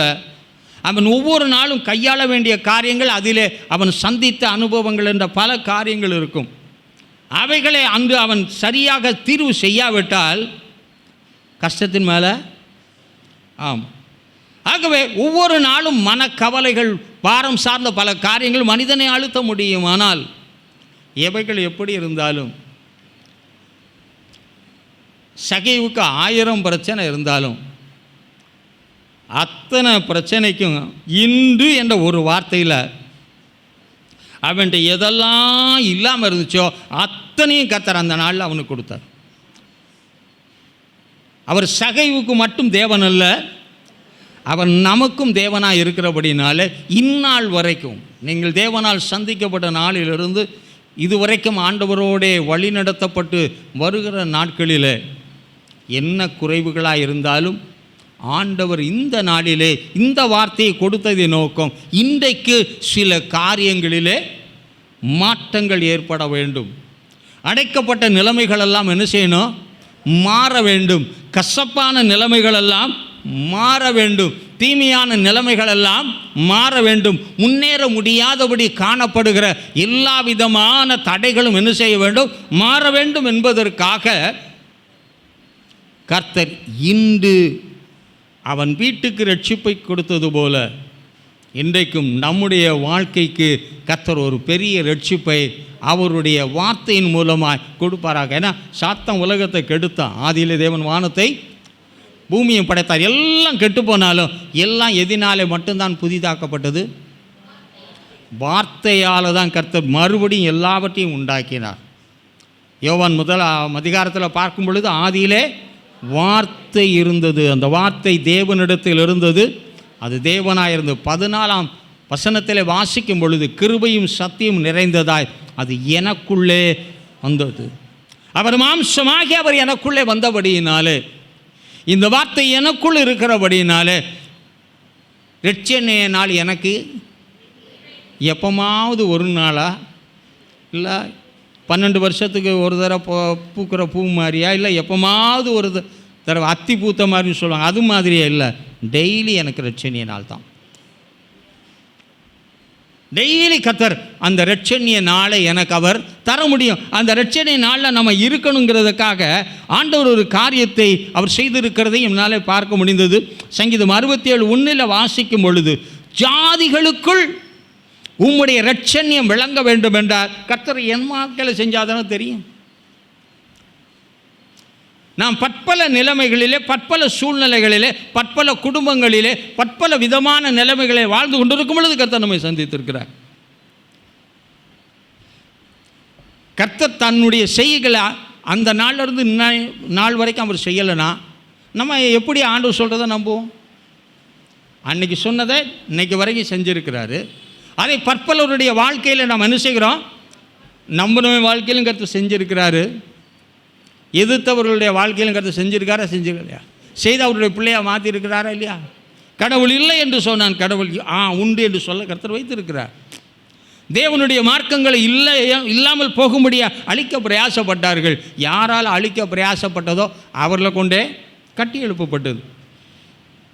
அவன் ஒவ்வொரு நாளும் கையாள வேண்டிய காரியங்கள், அதிலே அவன் சந்தித்த அனுபவங்கள் என்ற பல காரியங்கள் இருக்கும். அவைகளை அன்று அவன் சரியாக தீர்வு செய்யாவிட்டால் கஷ்டத்தின் மேலே ஆகவே ஒவ்வொரு நாளும் மனக்கவலைகள், பாரம் சார்ந்த பல காரியங்கள் மனிதனை அழுத்த முடியும். ஆனால் எவைகள் எப்படி இருந்தாலும், சகைவுக்கு 1000 பிரச்சனை இருந்தாலும் அத்தனை பிரச்சனைக்கும் இன்று என்ற ஒரு வார்த்தையில் அவன்கிட்ட எதெல்லாம் இல்லாமல் இருந்துச்சோ அத்தனையும் கர்த்தர் அந்த நாளில் அவனுக்கு கொடுத்தார். அவர் சகைவுக்கு மட்டும் தேவன் அல்ல, அவர் நமக்கும் தேவனாக இருக்கிறபடினால இந்நாள் வரைக்கும் நீங்கள் தேவனால் சந்திக்கப்பட்ட நாளிலிருந்து இதுவரைக்கும் ஆண்டவரோடே வழி நடத்தப்பட்டு வருகிற நாட்களில் என்ன குறைவுகளாக இருந்தாலும் ஆண்டவர் இந்த நாளிலே இந்த வார்த்தையை கொடுத்ததை நோக்கம் இன்றைக்கு சில காரியங்களிலே மாற்றங்கள் ஏற்பட வேண்டும். அடைக்கப்பட்ட நிலைமைகளெல்லாம் என்ன செய்யணும்? மாற வேண்டும். கசப்பான நிலைமைகளெல்லாம் மாற வேண்டும். தீமையான நிலைமைகள் எல்லாம் மாற வேண்டும். முன்னேற முடியாதபடி காணப்படுகிற எல்லா விதமான தடைகளும் என்ன செய்ய வேண்டும்? மாற வேண்டும் என்பதற்காக கர்த்தர் இன்று அவன் வீட்டுக்கு ரட்சிப்பை கொடுத்தது போல இன்றைக்கும் நம்முடைய வாழ்க்கைக்கு கர்த்தர் ஒரு பெரிய ரட்சிப்பை அவருடைய வார்த்தையின் மூலமாக கொடுப்பாராக. ஏன்னா சாத்தான் உலகத்தை கெடுத்தான். ஆதியிலே தேவன் வானத்தை பூமியை படைத்தார். எல்லாம் கெட்டு போனாலும் எல்லாம் எதினாலே மட்டும்தான் புதிதாக்கப்பட்டது? வார்த்தையால் தான் கர்த்தர் மறுபடியும் எல்லாவற்றையும் உண்டாக்கினார். யோவான் 1 அதிகாரத்தில் பார்க்கும் பொழுது ஆதியிலே வார்த்தை இருந்தது, அந்த வார்த்தை தேவனிடத்தில் இருந்தது, அது தேவனாயிருந்தது. 14ஆம் வசனத்தில் வாசிக்கும் பொழுது கிருபையும் சத்தியம் நிறைந்ததாய் அது எனக்குள்ளே வந்தது. அவர் மாம்சமாகி அவர் எனக்குள்ளே வந்தபடியினாலே, இந்த வார்த்தை எனக்குள் இருக்கிறபடியினாலே ரட்சணைய நாள் எனக்கு எப்போமாவது ஒரு நாளா, இல்லை 12 வருஷத்துக்கு ஒரு தடவை பூக்கிற பூ மாதிரியா, இல்லை எப்போமாவது ஒரு தடவை அத்தி பூத்த மாதிரின்னு சொல்லுவாங்க, அது மாதிரியே இல்லை. டெய்லி எனக்கு ரட்சணிய நாள் தான். டெய்லி கர்த்தர் அந்த ரட்சணிய நாளை எனக்கு அவர் தர முடியும். அந்த ரட்சணிய நாளில் நம்ம இருக்கணுங்கிறதுக்காக ஆண்டவர் ஒரு காரியத்தை அவர் செய்திருக்கிறதை என்னாலே பார்க்க முடிந்தது. சங்கீதம் 67:1 வாசிக்கும் பொழுது, ஜாதிகளுக்குள் உம்முடைய ரட்சண்யம் விளங்க வேண்டும் என்றார். கர்த்தர் என் வாழ்க்கையில் செஞ்சாதானே தெரியும். நாம் பற்பல நிலைமைகளிலே, பற்பல சூழ்நிலைகளிலே, பற்பல குடும்பங்களிலே, பற்பல விதமான நிலைமைகளை வாழ்ந்து கொண்டிருக்கும் பொழுது கர்த்தர் நம்மை சந்தித்திருக்கிறார். கர்த்தர் தன்னுடைய செய்கைகளை அந்த நாளிலிருந்து நாள் வரைக்கும் அவர் செய்யலைன்னா நம்ம எப்படி ஆண்டவர் சொல்கிறத நம்புவோம்? அன்னைக்கு சொன்னதை இன்னைக்கு வரைக்கும் செஞ்சுருக்கிறாரு. அதை பற்பலருடைய வாழ்க்கையில் நாம் என்ன செய்கிறோம்? நம்மளுடைய வாழ்க்கையிலும் கர்த்தர் செஞ்சுருக்கிறாரு. எதிர்த்தவர்களுடைய வாழ்க்கையிலும் கர்த்தர் செஞ்சுருக்காரா? செஞ்சுக்கலையா? செய்து அவருடைய பிள்ளையாக மாற்றிருக்கிறாரா இல்லையா? கடவுள் இல்லை என்று சொன்னான், கடவுள் உண்டு என்று சொல்ல கர்த்தர் வைத்திருக்கிறார். தேவனுடைய மார்க்கங்களை இல்லாமல் போகும்படியாக அழிக்க பிரயாசப்பட்டார்கள். யாரால் அழிக்க பிரயாசப்பட்டதோ அவர்களை கொண்டே கட்டி எழுப்பப்பட்டது.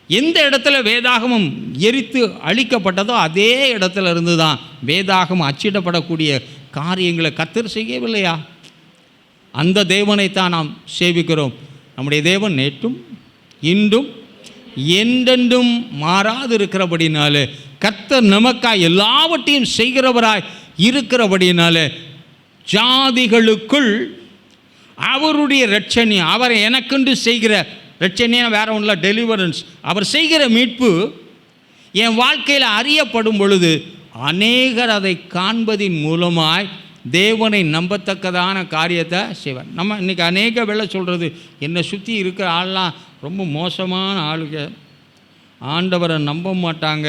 எந்த இடத்துல வேதாகமம் எரித்து அழிக்கப்பட்டதோ அதே இடத்துல இருந்து தான் வேதாகமம் அச்சிடப்படக்கூடிய காரியங்களை கர்த்தர் செய்யவில்லையா? அந்த தேவனைத்தான் நாம் சேவிக்கிறோம். நம்முடைய தேவன் நேற்றும் இன்றும் என்றென்றும் மாறாது இருக்கிறபடினாலே, கர்த்தர் நமக்காய் எல்லாவற்றையும் செய்கிறவராய் இருக்கிறபடினாலே, ஜாதிகளுக்குள் அவருடைய ரட்சணியம், அவர் எனக்கென்று செய்கிற ரட்சணியம் வேற ஒன்றும் இல்லை, டெலிவரன்ஸ், அவர் செய்கிற மீட்பு என் வாழ்க்கையில் அறியப்படும் பொழுது அநேகர் அதை காண்பதின் மூலமாய் தேவனை நம்பத்தக்கதான காரியத்தை செய்வார். நம்ம இன்றைக்கி அநேக வேளை சொல்கிறது, என்னை சுற்றி இருக்கிற ஆள்லாம் ரொம்ப மோசமான ஆளுங்க, ஆண்டவரை நம்ப மாட்டாங்க,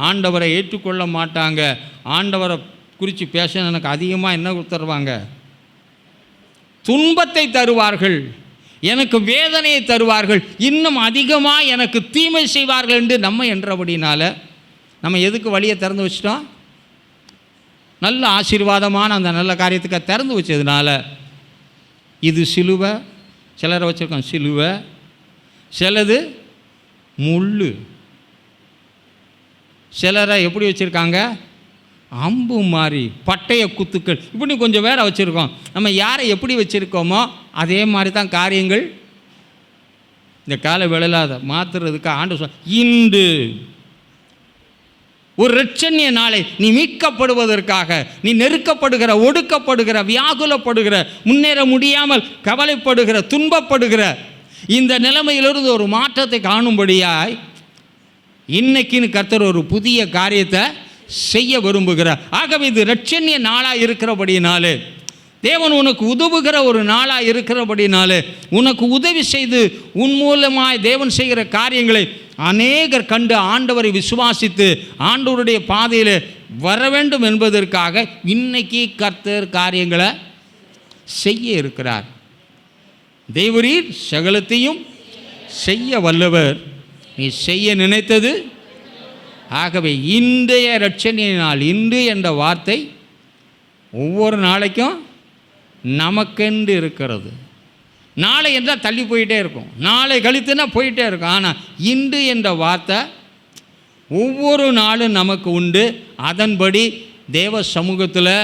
ஆண்டவரை ஏற்றுக்கொள்ள மாட்டாங்க, ஆண்டவரை குறித்து பேச எனக்கு அதிகமாக என்ன தருவாங்க? துன்பத்தை தருவார்கள், எனக்கு வேதனையை தருவார்கள், இன்னும் அதிகமாக எனக்கு தீமை செய்வார்கள் என்று நம்ம என்றபடினால நம்ம எதுக்கு வழியை திறந்து வச்சிட்டோம்? நல்ல ஆசீர்வாதமான அந்த நல்ல காரியத்துக்கு திறந்து வச்சதுனால, இது சிலுவை, சிலரை வச்சுருக்கோம் சிலுவை, சிலது முள், சிலரை எப்படி வச்சுருக்காங்க? அம்பு மாதிரி பட்டய குத்துக்கள், இப்படி கொஞ்சம் வேற வச்சுருக்கோம். நம்ம யாரை எப்படி வச்சுருக்கோமோ அதே மாதிரி தான் காரியங்கள். இந்த கால வேளையில் அதை மாற்றுறதுக்கு ஆண்டு இன்று ஒரு ரட்சணிய நாளை நீ மீட்கப்படுவதற்காக, நீ நெருக்கப்படுகிற, ஒடுக்கப்படுகிற, வியாகுலப்படுகிற, முன்னேற முடியாமல் கவலைப்படுகிற, துன்பப்படுகிற இந்த நிலைமையிலிருந்து ஒரு மாற்றத்தை காணும்படியாய் இன்னைக்குன்னு கர்த்தர் ஒரு புதிய காரியத்தை செய்ய விரும்புகிறார். ஆகவே இது ரட்சணிய நாளாக இருக்கிறபடினாலே, தேவன் உனக்கு உதவுகிற ஒரு நாளாக இருக்கிறபடினாலே, உனக்கு உதவி செய்து உன் மூலமாய் தேவன் செய்கிற காரியங்களை அநேகர் கண்டு ஆண்டவரை விசுவாசித்து ஆண்டவருடைய பாதையில் வர வேண்டும் என்பதற்காக இன்னைக்கு கர்த்தர் காரியங்களை செய்ய இருக்கிறார். தேவரீர் சகலத்தையும் செய்ய வல்லவர், நீ செய்ய நினைத்தது. ஆகவே இன்றைய ரட்சணிய நாள், இன்று என்ற வார்த்தை ஒவ்வொரு நாளைக்கும் நமக்கென்று இருக்கிறது. நாளை என்றால் தள்ளி போயிட்டே இருக்கும், நாளை கழித்துனா போயிட்டே இருக்கும். ஆனால் இன்று என்ற வார்த்தை ஒவ்வொரு நாளும் நமக்கு உண்டு. அதன்படி தேவ சமூகத்தில்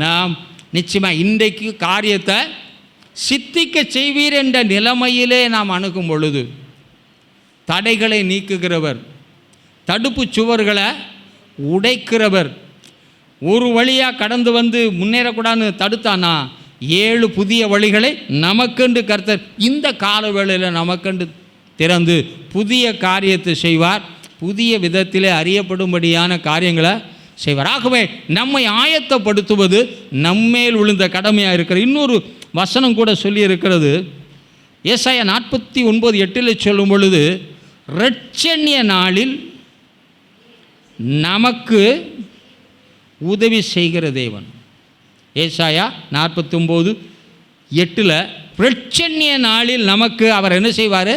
நாம் நிச்சயமாக இன்றைக்கு காரியத்தை சித்திக்க செய்வீர் என்ற நிலைமையிலே நாம் அணுகும் பொழுது தடைகளை நீக்குகிறவர், தடுப்பு சுவர்களை உடைக்கிறவர், ஒரு வழியாக கடந்து வந்து முன்னேறக்கூடாதுன்னு தடுத்தானா 7 புதிய வழிகளை நமக்கென்று கர்த்தர் இந்த காலவேளையில் நமக்கென்று திறந்து புதிய காரியத்தை செய்வார். புதிய விதத்திலே அறியப்படும்படியான காரியங்களை செய்வார். ஆகவே நம்மை ஆயத்தப்படுத்துவது நம்மேல் விழுந்த கடமையாக இருக்கிற இன்னொரு வசனம் கூட சொல்லி இருக்கிறது. ஏசாயா 49:8 சொல்லும் பொழுது, இரட்சணிய நாளில் நமக்கு உதவி செய்கிற தேவன். ஏசாயா 49:8 இரட்சணிய நாளில் நமக்கு அவர் என்ன செய்வார்?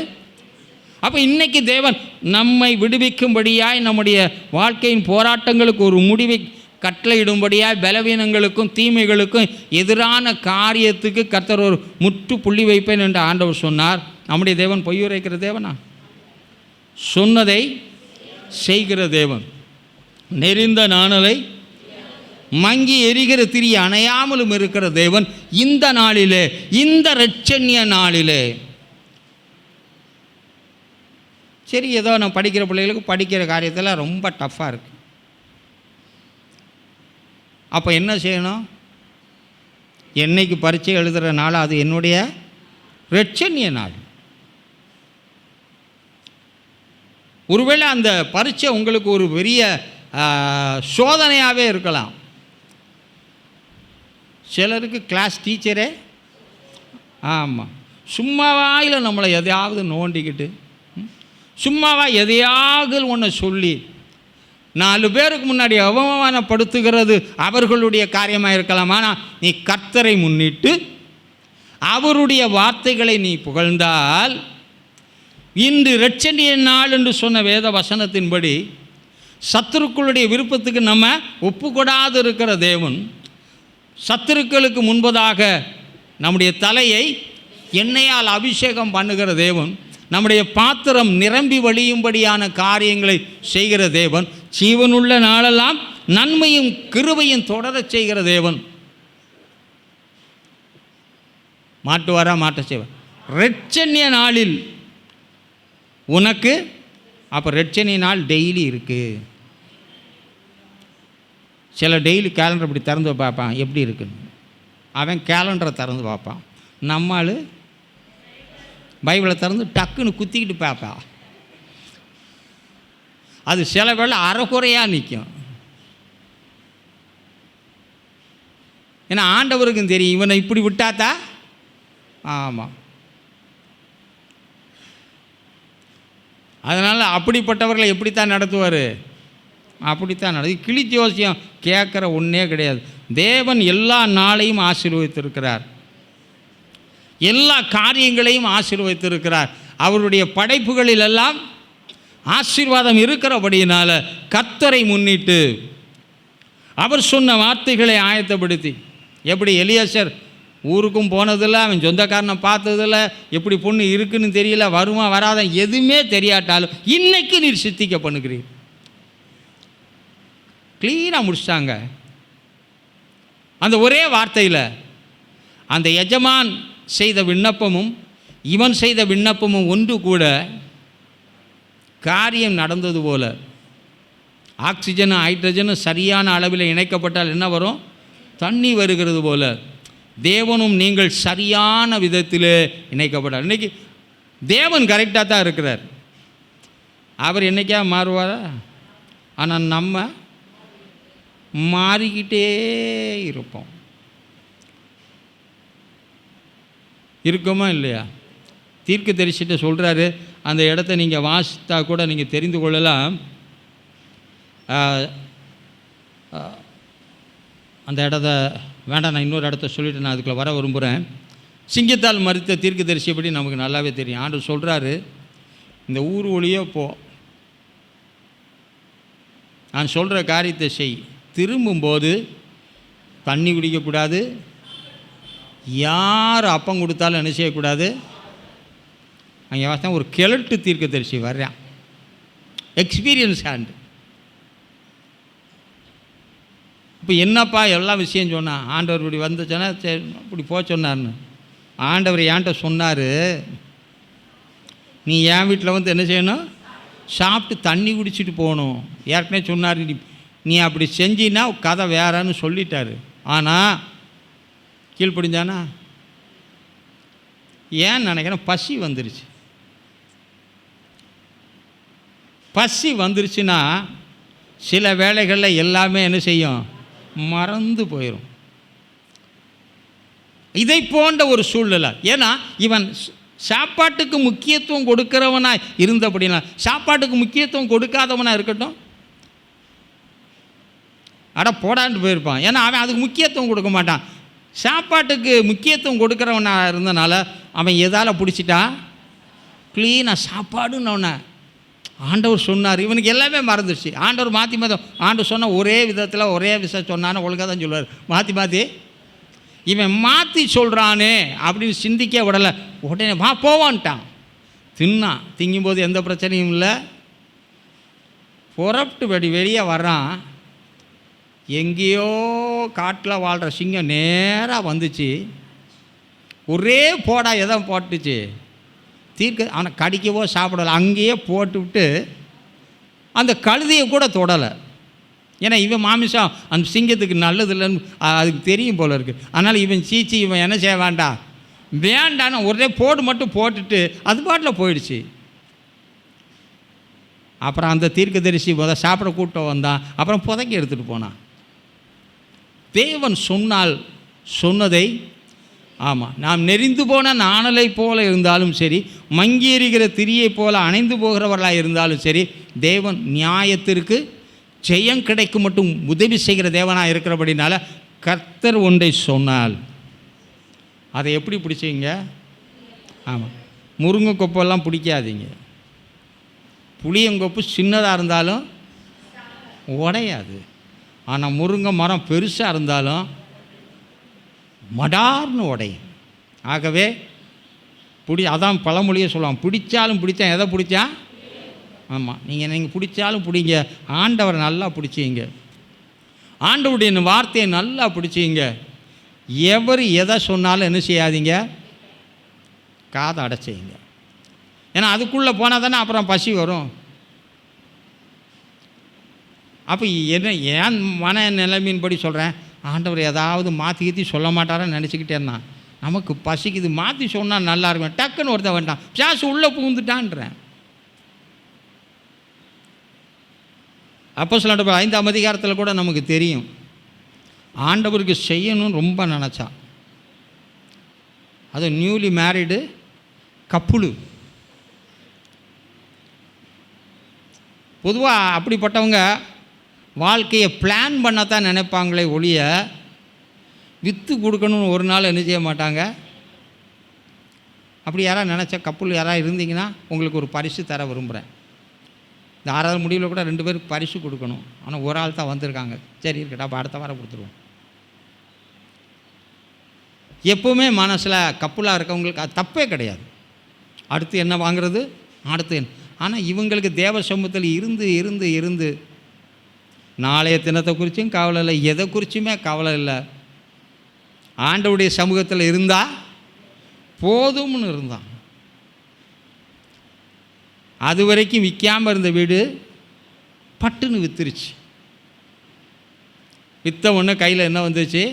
அப்போ இன்றைக்கி தேவன் நம்மை விடுவிக்கும்படியாய், நம்முடைய வாழ்க்கையின் போராட்டங்களுக்கு ஒரு முடிவை கட்டளையிடும்படியாய், பலவீனங்களுக்கும் தீமைகளுக்கும் எதிரான காரியத்துக்கு கர்த்தர் ஒரு முற்றுப்புள்ளி வைப்பேன் என்று ஆண்டவர் சொன்னார். நம்முடைய தேவன் பொய்யுரைக்கிற தேவனா? சொன்னதை செய்கிற தேவன். நெறிந்த நாணலை மங்கி எரிகிற திரி அணையாமலும் இருக்கிற தேவன். இந்த நாளிலே, இந்த இரட்சணிய நாளிலே, சரி ஏதோ நான் படிக்கிற பிள்ளைகளுக்கு படிக்கிற காரியத்தில் ரொம்ப டஃப்பாக இருக்குது. அப்போ என்ன செய்யணும்? என்னைக்கு பரீட்சை எழுதுகிற நாள் அது என்னுடைய இரட்சணிய நாள். ஒருவேளை அந்த பரீட்சை உங்களுக்கு ஒரு பெரிய சோதனையாகவே இருக்கலாம். சிலருக்கு கிளாஸ் டீச்சரே ஆமாம் சும்மாவாயில் நம்மளை எதையாவது நோண்டிக்கிட்டு, சும்மாவா எதையாவது ஒன்று சொல்லி 4 பேருக்கு முன்னாடி அவமானப்படுத்துகிறது அவர்களுடைய காரியமாக இருக்கலாம். ஆனால் நீ கர்த்தரை முன்னிட்டு அவருடைய வார்த்தைகளை நீ புகழ்ந்தால், இன்று இரட்சணிய நாள் என்று சொன்ன வேத வசனத்தின்படி சத்துருக்களுடைய விருப்பத்துக்கு நம்ம ஒப்புக்கொடாது இருக்கிற தேவன், சத்துருக்களுக்கு முன்பதாக நம்முடைய தலையை எண்ணெயால் அபிஷேகம் பண்ணுகிற தேவன், நம்முடைய பாத்திரம் நிரம்பி வழியும்படியான காரியங்களை செய்கிற தேவன், ஜீவனுள்ள நாளெல்லாம் நன்மையும் கிருபையும் தொடரச் செய்கிற தேவன். மாட்டுவாரா? மாட்ட செய்வார். இரட்சணிய நாளில் உனக்கு அப்போ இரட்சணிய நாள் டெய்லி இருக்குது. சில டெய்லி கேலண்டர் இப்படி திறந்து பார்ப்பான், எப்படி இருக்குன்னு. அவன் கேலண்டரை திறந்து பார்ப்பான். நம்மால் பைபிளை திறந்து டக்குன்னு குத்திக்கிட்டு பார்ப்பான். அது சில வேளை அரைகுறையாக நிற்கும். ஏன்னா ஆண்டவருக்கும் தெரியும் இவனை இப்படி விட்டாத்தா. ஆமாம், அதனால் அப்படிப்பட்டவர்களை எப்படித்தான் நடத்துவார்? அப்படித்தான் நடத்து. கிளி ஜோசியம் கேட்குற ஒன்றே கிடையாது. தேவன் எல்லா நாளையும் ஆசீர்வதித்திருக்கிறார், எல்லா காரியங்களையும் ஆசீர்வதித்திருக்கிறார். அவருடைய படைப்புகளிலெல்லாம் ஆசீர்வாதம் இருக்கிறபடியினால் கர்த்தரை முன்னிட்டு அவர் சொன்ன வார்த்தைகளை ஆயத்தப்படுத்தி, எப்படி எலியாசர் ஊருக்கும் போனதில்லை, அவன் சொந்தக்காரனை பார்த்ததில்லை, எப்படி பொண்ணு இருக்குன்னு தெரியல, வருமா வராத எதுவுமே தெரியாட்டாலும் இன்னைக்கு நீர் சித்திக்க பண்ணுகிறீர். க்ளீனாக முடிச்சிட்டாங்க. அந்த ஒரே வார்த்தையில் அந்த எஜமான் செய்த விண்ணப்பமும் இவன் செய்த விண்ணப்பமும் ஒன்று கூட காரியம் நடந்தது போல. ஆக்சிஜனும் ஹைட்ரஜனும் சரியான அளவில் இணைக்கப்பட்டால் என்ன வரும்? தண்ணி வருகிறது போல தேவனும் நீங்கள் சரியான விதத்தில் இணைக்கப்பட்டார். இன்றைக்கி தேவன் கரெக்டாக தான் இருக்கிறார். அவர் என்றைக்கா மாறுவாரா? ஆனால் நம்ம மாறிக்கிட்டே இருப்போம். இருக்கோமா இல்லையா? தீர்க்கதரிசிட்ட சொல்கிறாரு, அந்த இடத்த நீங்கள் வாசித்தா கூட நீங்கள் தெரிந்து கொள்ளலாம். அந்த இடத்த வேண்டாம், நான் இன்னொரு இடத்த சொல்லிவிட்டு நான் அதுக்குள்ளே வர விரும்புகிறேன். சிங்கத்தால் மறித்த தீர்க்கதரிசி படி நமக்கு நல்லாவே தெரியும். ஆண்டவர் சொல்கிறாரு, இந்த ஊர் ஒளியோ போ, நான் சொல்கிற காரியத்தை செய், திரும்பும்போது தண்ணி குடிக்கக்கூடாது, யார் அப்பம் கொடுத்தாலும் என்ன செய்யக்கூடாது. அங்கே வாசம் ஒரு கிழட்டு தீர்க்கதரிசி வர்றான், எக்ஸ்பீரியன்ஸ் ஹேண்டு. இப்போ என்னப்பா எல்லா விஷயம் சொன்னான். ஆண்டவர் இப்படி வந்துச்சுன்னா சரி இப்படி போக சொன்னார்னு. ஆண்டவர் என்கிட்ட சொன்னார், நீ என் வீட்டில் வந்து என்ன செய்யணும், சாப்பிட்டு தண்ணி குடிச்சிட்டு போகணும். ஏற்கனவே சொன்னார், நீ அப்படி செஞ்சின்னா கதை வேறன்னு சொல்லிட்டாரு. ஆனால் கீழ்ப்படிஞ்சானா? ஏன்னு நினைக்கிறேன், பசி வந்துருச்சு. பசி வந்துருச்சுன்னா சில வேளைகளில் எல்லாமே என்ன செய்யும், மறந்து போயிடும். இதை போன்ற ஒரு சூழ்நிலை. ஏன்னா இவன் சாப்பாட்டுக்கு முக்கியத்துவம் கொடுக்கிறவனா இருந்தபடினா, சாப்பாட்டுக்கு முக்கியத்துவம் கொடுக்காதவனா இருக்கட்டும், அட போடான்ட்டு போயிருப்பான். ஏன்னா அவன் அதுக்கு முக்கியத்துவம் கொடுக்க மாட்டான். சாப்பாட்டுக்கு முக்கியத்துவம் கொடுக்குறவனா இருந்தனால அவன் எதால் பிடிச்சிட்டான், க்ளீனாக சாப்பாடுன்னு ஆண்டவர் சொன்னார். இவனுக்கு எல்லாமே மறந்துடுச்சு. ஆண்டவர் மாற்றி ஆண்டவர் சொன்ன ஒரே விதத்தில் ஒரே விஷயம் சொன்னான்னு ஒழுங்காக தான் சொல்லுவார். மாற்றி இவன் மாற்றி சொல்கிறானே அப்படின்னு சிந்திக்க விடலை. உடனே போவான்ட்டான். திங்கும்போது எந்த பிரச்சனையும் இல்லை. புறப்பட்டு வெளியே வர்றான். எங்கேயோ காட்டில் வாழ்கிற சிங்கம் நேராக வந்துச்சு. ஒரே போடா எதை போட்டுச்சு, அவனை கடிக்கவோ சாப்பிடலை, அங்கேயே போட்டுவிட்டு அந்த கழுதையை கூட தொடலை. ஏன்னா இவன் மாமிசம் அந்த சிங்கத்துக்கு நல்லது இல்லைன்னு அதுக்கு தெரியும் போல இருக்குது. அதனால் இவன் சீச்சி இவன் என்ன செய்ய வேண்டான்னு ஒரே போடு மட்டும் போட்டுட்டு அது பாட்டில் போயிடுச்சு. அப்புறம் அந்த தீர்க்கதரிசி சாப்பிட கூட்டம் வந்தான். அப்புறம் புதைக்கி எடுத்துகிட்டு போனான். தேவன் சொன்னதை ஆமாம், நாம் நெறிந்து போன நாணலை போல இருந்தாலும் சரி, மங்கி எறிகிற திரியை போல அணைந்து போகிறவர்களாக இருந்தாலும் சரி, தேவன் நியாயத்திற்கு ஜெயம் கிடைக்கும் மட்டும் உதவி செய்கிற தேவனாக இருக்கிறபடினால கர்த்தர் ஒன்றை சொன்னால் அதை எப்படி பிடிச்சிங்க? ஆமாம், முருங்கைக்கொப்பெல்லாம் பிடிக்காதீங்க. புளியங்கொப்பு சின்னதாக இருந்தாலும் உடையாது. ஆனால் முருங்கை மரம் பெருசாக இருந்தாலும் மடார்னு உடையும். ஆகவே அதான் பழமொழியே சொல்லுவாங்க, பிடிச்சாலும் பிடிச்சா எதை பிடிச்சா? ஆமாம், நீங்கள் பிடிச்சாலும் பிடிங்க, ஆண்டவரை நல்லா பிடிச்சிங்க, ஆண்டவருடைய வார்த்தையை நல்லா பிடிச்சிங்க. எவர் எதை சொன்னாலும் என்ன செய்யாதீங்க, காதை அடைச்சிங்க. ஏன்னா அதுக்குள்ளே போனால் தானே அப்புறம் பசி வரும். அப்போ என்ன ஏன் மன நிலைமையின்படி சொல்கிறேன், ஆண்டவர் ஏதாவது மாற்றி சொல்ல மாட்டாரன்னு நினச்சிக்கிட்டே இருந்தான். நமக்கு பசிக்குது, மாற்றி சொன்னால் நல்லா இருக்கும். டக்குன்னு ஒருத்த வேண்டாம், பிசாசு உள்ளே பூந்துட்டான்றேன். அப்போஸ்தலர் 5ஆம் அதிகாரத்தில் கூட நமக்கு தெரியும், ஆண்டவருக்கு செய்யணும்னு ரொம்ப நினச்சா. அது நியூலி மேரிடு கப்புளு. பொதுவாக அப்படிப்பட்டவங்க வாழ்க்கையை பிளான் பண்ணத்தான் நினைப்பாங்களே ஒழிய விற்று கொடுக்கணும்னு ஒரு நாள் என்ன செய்ய மாட்டாங்க. அப்படி யாராவது நினச்சா கப்புள் யாராவது இருந்தீங்கன்னா உங்களுக்கு ஒரு பரிசு தர விரும்புகிறேன். இந்த 6வது முடிவில் கூட 2 பேருக்கு பரிசு கொடுக்கணும். ஆனால் ஒரு ஆள் தான் வந்திருக்காங்க. சரி இருக்கட்டா, அப்போ அடுத்த வாரம் கொடுத்துருவோம். எப்போவுமே மனசில் கப்புலாக இருக்கவங்களுக்கு அது தப்பே கிடையாது. அடுத்து என்ன வாங்கிறது, அடுத்து என்ன. ஆனால் இவங்களுக்கு தேவ சமூகத்தில் இருந்து நாளைய தினத்தை குறித்தும் கவலை இல்லை, எதை குறிச்சுமே கவலை இல்லை. ஆண்டவருடைய சமூகத்தில் இருந்தால் போதும்னு இருந்தான். அது வரைக்கும் விற்காமல் இருந்த வீடு பட்டுன்னு விற்றுருச்சு. விற்ற ஒன்று கையில் என்ன வந்துச்சு,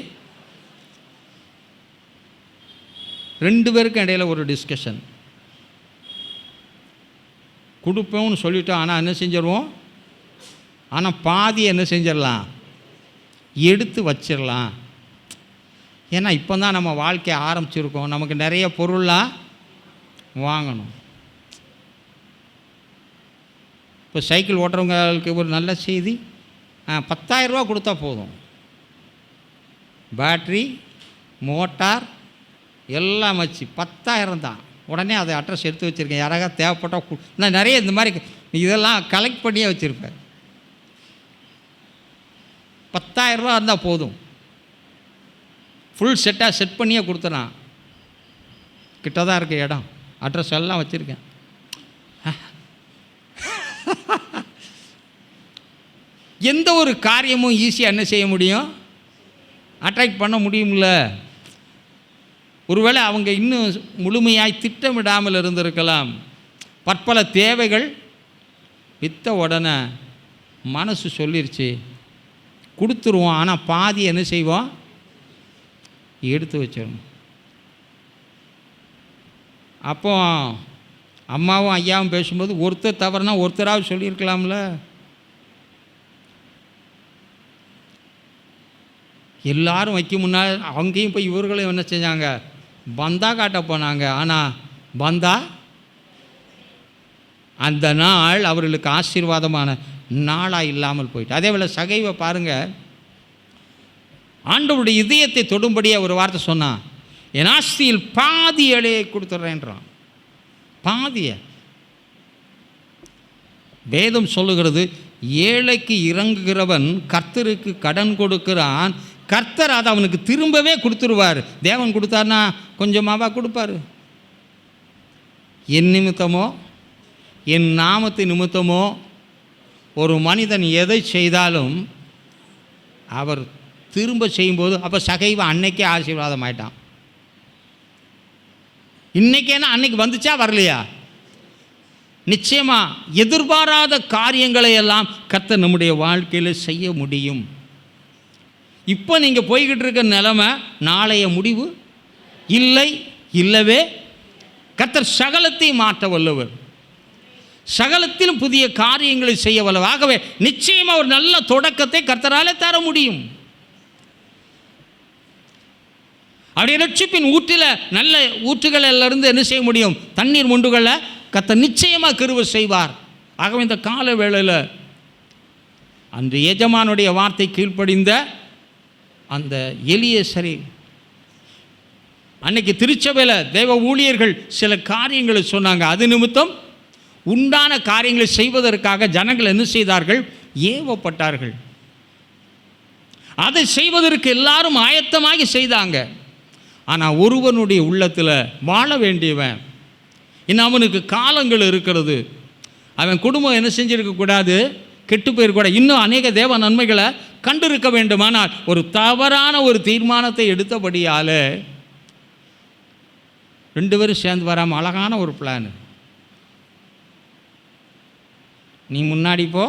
2 பேருக்கும் இடையில் ஒரு டிஸ்கஷன். கொடுப்போம்னு சொல்லிட்டோம், ஆனால் என்ன செஞ்சிடுவோம், ஆனால் பாதி என்ன செஞ்சிடலாம், எடுத்து வச்சிடலாம். ஏன்னா இப்போ தான் நம்ம வாழ்க்கையை ஆரம்பிச்சிருக்கோம், நமக்கு நிறைய பொருளாக வாங்கணும். இப்போ சைக்கிள் ஓட்டுறவங்களுக்கு ஒரு நல்ல செய்தி, 10,000 ரூபா கொடுத்தா போதும், பேட்ரி மோட்டார் எல்லாம் வச்சு 10,000 தான். உடனே அதை அட்ரஸ் எடுத்து வச்சுருக்கேன், யாராவது தேவைப்பட்டால் நான் நிறைய இந்த மாதிரி இதெல்லாம் கலெக்ட் பண்ணியே வச்சுருப்பேன். 10,000 ரூபா இருந்தால் போதும். ஃபுல் செட்டாக செட் பண்ணியே கொடுத்துறான். கிட்ட தான் இருக்க இடம், அட்ரஸ் எல்லாம் வச்சுருக்கேன். எந்த ஒரு காரியமும் ஈஸியாக என்ன செய்ய முடியும்? அட்ராக்ட் பண்ண முடியும்ல. ஒருவேளை அவங்க இன்னும் முழுமையாய் திட்டமிடாமல் இருந்திருக்கலாம். பற்பல தேவைகள் விற்ற உடனே மனசு சொல்லிருச்சு கொடுத்துருவோம், ஆனால் பாதி என்ன செய்வோம்? எடுத்து வச்சிடணும். அப்போ அம்மாவும் ஐயாவும் பேசும்போது ஒருத்தர் தவறுனா ஒருத்தராக சொல்லியிருக்கலாம்ல. எல்லாரும் வைக்க முன்னாடி அங்கேயும் போய் இவர்களும் என்ன செஞ்சாங்க? பந்தா காட்ட போனாங்க. ஆனால் பந்தா அந்த நாள் அவர்களுக்கு ஆசீர்வாதமான நாளாக இல்லாமல் போயிட்டு. அதே போல் சகைவை பாருங்கள், ஆண்டவருடைய இதயத்தை தொடும்படியே ஒரு வார்த்தை சொன்னான், என் ஆஸ்தியில் பாதி ஏழையை கொடுத்துட்றேன்றான். பாதியை. வேதம் சொல்லுகிறது, ஏழைக்கு இறங்குகிறவன் கர்த்தருக்கு கடன் கொடுக்கிறான், கர்த்தர் அதை அவனுக்கு திரும்பவே கொடுத்துருவார். தேவன் கொடுத்தார்னா கொஞ்சமாவா கொடுப்பார்? என் நிமித்தமோ என் நாமத்து நிமித்தமோ ஒரு மனிதன் எதை செய்தாலும் அவர் திரும்ப செய்யும்போது, அப்போ சகைவ அன்னைக்கே ஆசீர்வாதம் ஆயிட்டான். இன்னைக்கேனா அன்னைக்கு வந்துச்சா வரலையா? நிச்சயமாக எதிர்பாராத காரியங்களை எல்லாம் கர்த்தர் நம்முடைய வாழ்க்கையில் செய்ய முடியும். இப்போ நீங்கள் போய்கிட்டு இருக்க நிலைமை நாளைய முடிவு இல்லை, இல்லவே. கர்த்தர் சகலத்தை மாற்ற வல்லவர், சகலத்திலும் புதிய காரியங்களை செய்ய வல்லவர். ஆகவே நிச்சயமாக ஒரு நல்ல தொடக்கத்தை கர்த்தராலே தர முடியும். அவருடைய ரட்சிப்பின் ஊற்றில் நல்ல ஊற்றுகளிலிருந்து என்ன செய்ய முடியும்? தண்ணீர் முண்டுகளை கர்த்தர் நிச்சயமாக கிருபை செய்வார். ஆகவே இந்த கால வேளையில் அன்று எஜமானுடைய வார்த்தை கீழ்ப்படிந்த அந்த எளிய சரி, அன்னைக்கு திருச்சபையில் தேவ ஊழியர்கள் சில காரியங்களை சொன்னாங்க. அது நிமித்தம் உண்டான காரியங்களை செய்வதற்காக ஜனங்கள் என்ன செய்தார்கள்? ஏவப்பட்டார்கள். அதை செய்வதற்கு எல்லாரும் ஆயத்தமாகி செய்தாங்க. ஆனால் ஒருவனுடைய உள்ளத்தில் வாழ வேண்டியவன், இன்னும் அவனுக்கு காலங்கள் இருக்கிறது, அவன் குடும்பம் என்ன செஞ்சிருக்கக்கூடாது? கெட்டு போயிருக்கூடாது. இன்னும் அநேக தேவ நன்மைகளை கண்டிருக்க வேண்டுமானால் ஒரு தவறான ஒரு தீர்மானத்தை எடுத்தபடியால் 2 பேரும் சேர்ந்து வராமல் அழகான ஒரு பிளான். நீ முன்னாடி போ,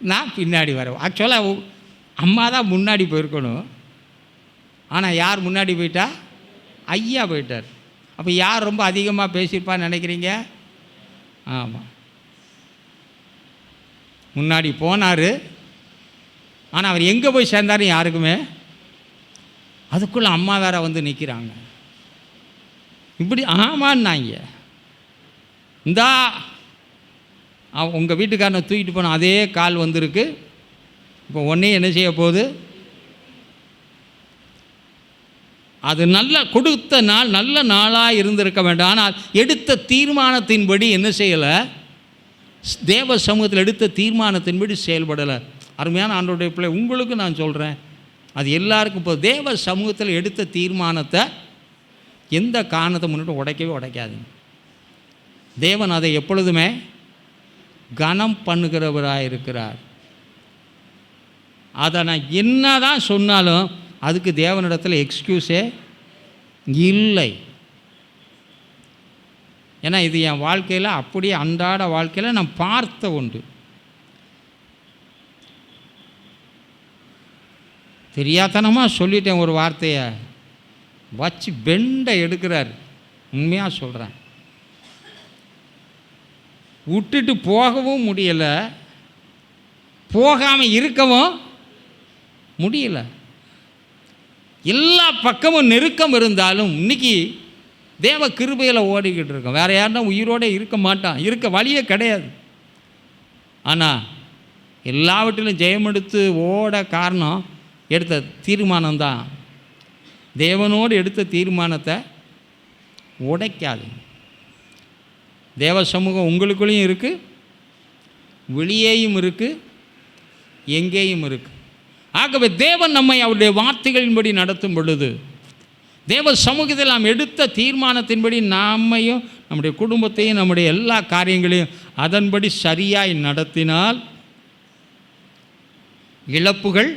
நான் பின்னாடி வரேன். ஆக்சுவலாக அம்மா தான் முன்னாடி போயிருக்கணும். ஆனால் யார் முன்னாடி போயிட்டா? ஐயா போயிட்டார். அப்போ யார் ரொம்ப அதிகமாக பேசியிருப்பான்னு நினைக்கிறீங்க? ஆமாம், முன்னாடி போனார். ஆனால் அவர் எங்கே போய் சேர்ந்தார் யாருக்குமே. அதுக்குள்ளே அம்மா வேற வந்து நிற்கிறாங்க. இப்படி ஆமான்னாங்க. இந்தா உங்கள் வீட்டுக்காரனை தூக்கிட்டு போன அதே கால் வந்திருக்கு. இப்போ ஒன்றே என்ன செய்ய போகுது? அது நல்ல கொடுத்த நாள் நல்ல நாளாக இருந்திருக்க வேண்டும். ஆனால் எடுத்த தீர்மானத்தின்படி என்ன செய்யலை? தேவ சமூகத்தில் எடுத்த தீர்மானத்தின்படி செயல்படலை. அருமையான ஆண்டவருடைய பிள்ளை, உங்களுக்கு நான் சொல்கிறேன், அது எல்லாருக்கும் இப்போ தேவ சமூகத்தில் எடுத்த தீர்மானத்தை எந்த காரணத்தை முன்னிட்டு உடைக்கவே உடைக்காதுங்க. தேவன் அதை எப்பொழுதுமே கனம் பண்ணுகிறவராக இருக்கிறார். அதை நான் என்ன தான் சொன்னாலும் அதுக்கு தேவனிடத்தில் எக்ஸ்கியூஸே இல்லை. ஏன்னா இது என் வாழ்க்கையில் அப்படியே அன்றாட வாழ்க்கையில் நான் பார்த்த உண்டு. தெரியாதனமாக சொல்லிட்டேன் ஒரு வார்த்தையை வச்சு பெண்டை எடுக்கிறார். உண்மையாக சொல்கிறேன், விட்டுட்டு போகவும் முடியலை, போகாமல் இருக்கவும் முடியலை. எல்லா பக்கமும் நெருக்கம் இருந்தாலும் இன்றைக்கி தேவ கிருபையில் ஓடிக்கிட்டு இருக்கோம். வேறு யாருன்னா உயிரோடு இருக்க மாட்டான், இருக்க வழியே கிடையாது. ஆனால் எல்லாவற்றிலும் ஜெயமெடுத்து ஓட காரணம் எடுத்த தீர்மானம்தான். தேவனோடு எடுத்த தீர்மானத்தை உடைக்காது. தேவ சமூகம் உங்களுக்குள்ளேயும் இருக்குது, வெளியேயும் இருக்குது, எங்கேயும் இருக்குது. ஆகவே தேவன் நம்மை அவருடைய வார்த்தைகளின்படி நடத்தும் பொழுது, தேவ சமூகத்தில் நாம் எடுத்த தீர்மானத்தின்படி நம்மையும் நம்முடைய குடும்பத்தையும் நம்முடைய எல்லா காரியங்களையும் அதன்படி சரியாய் நடத்தினால் இழப்புகள்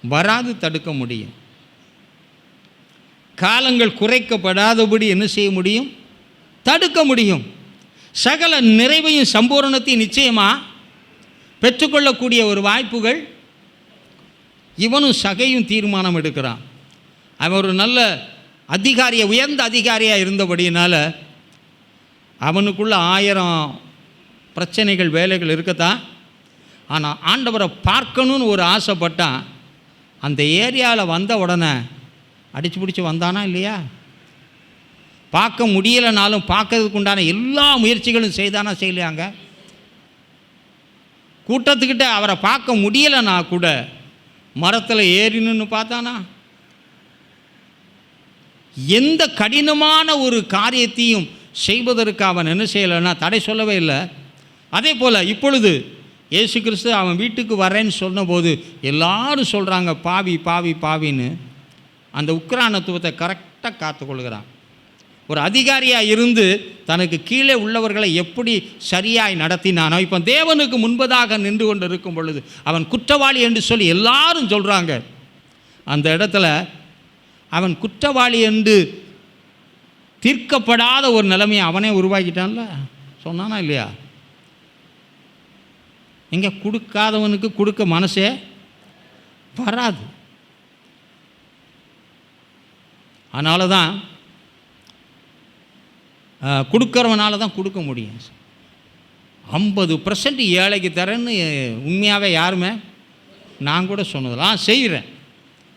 வராது தடுக்க முடியும். காலங்கள் குறைக்கப்படாதபடி என்ன செய்ய முடியும்? தடுக்க முடியும். சகல நிறைவையும் சம்பூரணத்தையும் நிச்சயமாக பெற்றுக்கொள்ளக்கூடிய ஒரு வாய்ப்புகள் இவனும் சகையும் தீர்மானம் எடுக்கிறான். அவன் ஒரு நல்ல அதிகாரியை, உயர்ந்த அதிகாரியாக இருந்தபடியினால் அவனுக்குள்ள 1000 பிரச்சனைகள் வேலைகள் இருக்கத்தான். ஆனால் ஆண்டவரை பார்க்கணுன்னு ஒரு ஆசைப்பட்டான். அந்த ஏரியாவில் வந்த உடனே அடித்து பிடிச்சி வந்தானா இல்லையா? பார்க்க முடியலைனாலும் பார்க்கறதுக்கு உண்டான எல்லா முயற்சிகளும் செய்தானா செய்யலையாங்க? கூட்டத்துக்கிட்ட அவரை பார்க்க முடியலைன்னா கூட மரத்தில் ஏறினுன்னு பார்த்தானா? எந்த கடினமான ஒரு காரியத்தையும் செய்வதற்கு அவன் என்ன செய்யலைன்னா தடை சொல்லவே இல்லை. அதே போல் இப்பொழுது இயேசு கிறிஸ்து அவன் வீட்டுக்கு வரேன்னு சொன்னபோது எல்லாரும் சொல்கிறாங்க பாவி பாவி பாவின்னு. அந்த உக்ரானத்துவத்தை கரெக்டாக காத்துக்கொள்கிறான். ஒரு அதிகாரியாக இருந்து தனக்கு கீழே உள்ளவர்களை எப்படி சரியாய் நடத்தினானோ, இப்போ தேவனுக்கு முன்பதாக நின்று கொண்டு இருக்கும் பொழுது அவன் குற்றவாளி என்று சொல்லி எல்லாரும் சொல்கிறாங்க. அந்த இடத்துல அவன் குற்றவாளி என்று தீர்க்கப்படாத ஒரு நிலைமையை அவனே உருவாக்கிட்டான்ல, சொன்னானா இல்லையா? எங்கே கொடுக்காதவனுக்கு கொடுக்க மனசே வராது. அதனால தான் கொடுக்குறவனால தான் கொடுக்க முடியும். 50% ஏழைக்கு தரேன்னு உண்மையாகவே யாருமே நான் கூட சொன்னதெல்லாம்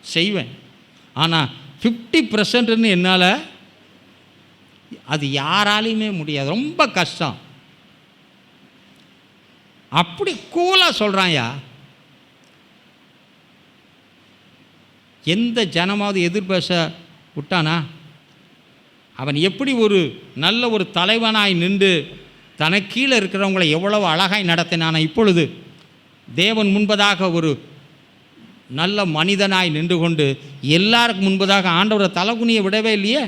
செய்வேன். ஆனால் 50%ன்னு என்னால் அது யாராலையுமே முடியாது, ரொம்ப கஷ்டம். அப்படி கூலாக சொல்கிறான்யா. எந்த ஜனமாவது எதிர்பேச விட்டானா? அவன் எப்படி ஒரு நல்ல ஒரு தலைவனாய் நின்று தனக்கு கீழே இருக்கிறவங்களை எவ்வளவு அழகாய் நடத்தினானா, இப்பொழுது தேவன் முன்பதாக ஒரு நல்ல மனிதனாய் நின்று கொண்டு எல்லாருக்கும் முன்பதாக ஆண்டவரை தலைகுனியை விடவே இல்லையே.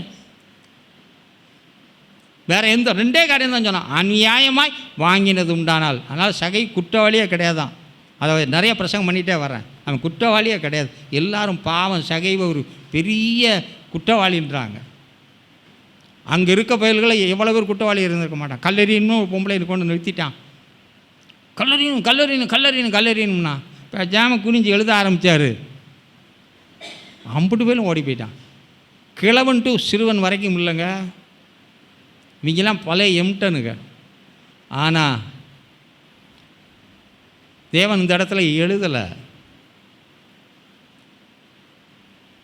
வேறு எந்த 2 காரியம் தான் சொன்னான். அநியாயமாய் வாங்கினது உண்டானால். அதனால் சகை குற்றவாளியே கிடையாதான். அதை நிறைய பிரசங்கம் பண்ணிகிட்டே வரேன். அவன் குற்றவாளியே கிடையாது. எல்லாரும் பாவம் சகைவை ஒரு பெரிய குற்றவாளின்றாங்க. அங்கே இருக்க பயல்களை எவ்வளோ பேர் குற்றவாளி இருந்திருக்க மாட்டான். கல்லறின்னு ஒரு பொம்பளை கொண்டு நிறுத்திட்டான். கல்லறினும்னா இப்போ ஜாம குனிஞ்சு எழுத ஆரம்பித்தார். 50 பேரும் ஓடி போயிட்டான். கிழவன் டு சிறுவன் வரைக்கும் இல்லைங்க. இவங்கெல்லாம் பழைய எம்டனுங்க. ஆனால் தேவன் இந்த இடத்துல எழுதலை.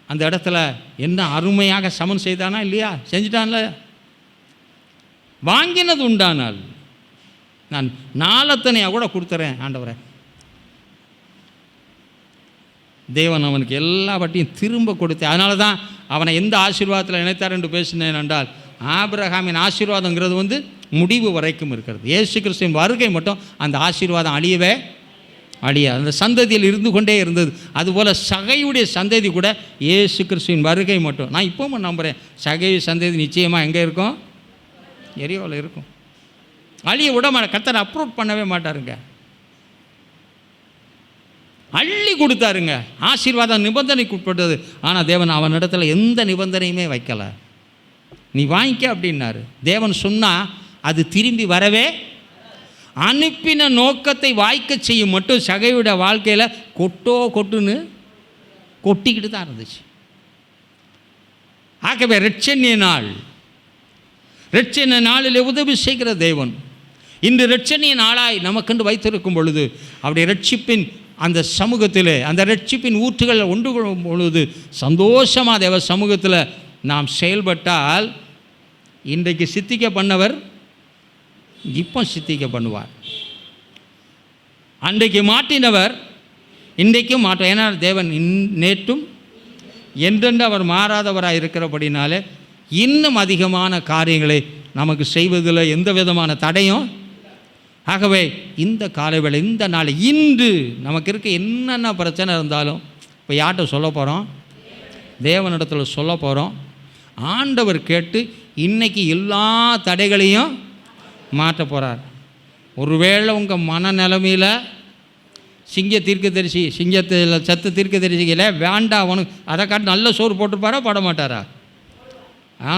அந்த இடத்துல என்ன அருமையாக சமன் செய்தானா இல்லையா? செஞ்சிட்டான்ல. வாங்கினது உண்டானால் நான் 4 கூட கொடுத்துறேன் ஆண்டவரை. தேவன் அவனுக்கு எல்லாவற்றையும் திரும்ப கொடுத்தேன். அதனால தான் அவனை எந்த ஆசீர்வாதத்தில் இணைத்தார் என்று பேசினேன் என்றால், ஆபிரகாமின் ஆசீர்வாதங்கிறது முடிவு வரைக்கும் இருக்கிறது. இயேசு கிறிஸ்துவின் வருகை மட்டும் அந்த ஆசீர்வாதம் அழியவே அழியாது. அந்த சந்ததியில் இருந்து கொண்டே இருந்தது. அதுபோல் சகையுடைய சந்ததி கூட இயேசு கிறிஸ்துவின் வருகை மட்டும். நான் இப்போவும் நம்புகிறேன், சகை சந்ததி நிச்சயமாக எங்கே இருக்கும்? எரியோவில் இருக்கும். அழிய விட மாட்டேன். கர்த்தர் அப்ரூவ் பண்ணவே மாட்டாருங்க. அள்ளி கொடுத்தாருங்க. ஆசீர்வாதம் நிபந்தனைக்கு உட்பட்டது. ஆனால் தேவன் அவனிடத்தில் எந்த நிபந்தனையுமே வைக்கலை. நீ வாங்கிக்க அப்படின்னாரு. தேவன் சொன்னால் அது திரும்பி வரவே, அனுப்பின நோக்கத்தை வாய்க்க செய்யும் மட்டும் சகையோட வாழ்க்கையில் கொட்டுன்னு கொட்டிக்கிட்டு தான் இருந்துச்சு. ஆகவே ரட்சணிய நாளில் உதவி செய்கிற தேவன் இன்று ரட்சணிய நாளாய் நமக்கென்று வைத்திருக்கும் பொழுது அவருடைய ரட்சிப்பின் அந்த சமூகத்தில், அந்த ரட்சிப்பின் ஊற்றுகள் ஒன்று கொள்ளும் பொழுது சந்தோஷமாக தேவ சமூகத்தில் நாம் செயல்பட்டால் இன்றைக்கு சித்திக்க பண்ணவர் இப்போ சித்திக்க பண்ணுவார். அன்றைக்கு மாற்றினவர் இன்றைக்கும் மாற்ற. ஏன்னா தேவன் நேற்றும் என்றென்று அவர் மாறாதவராக இருக்கிறபடினாலே இன்னும் அதிகமான காரியங்களை நமக்கு செய்வதில் எந்த விதமான தடையும் ஆகவே இந்த காலைவேளை, இந்த நாள், இன்று நமக்கு இருக்க என்னென்ன பிரச்சனை இருந்தாலும் இப்போ யார்கிட்ட சொல்ல போகிறோம்? தேவனிடத்தில் சொல்ல போகிறோம். ஆண்டவர் கேட்டு இன்றைக்கி எல்லா தடைகளையும் மாற்ற போகிறார். ஒருவேளை உங்கள் மன நிலைமையில் சிங்கத்தில் சத்து தீர்க்கதரிசிகளை வேண்டாம் அவனுக்கு அதை காட்டு நல்ல சோறு போட்டுப்பாரா போட மாட்டாரா?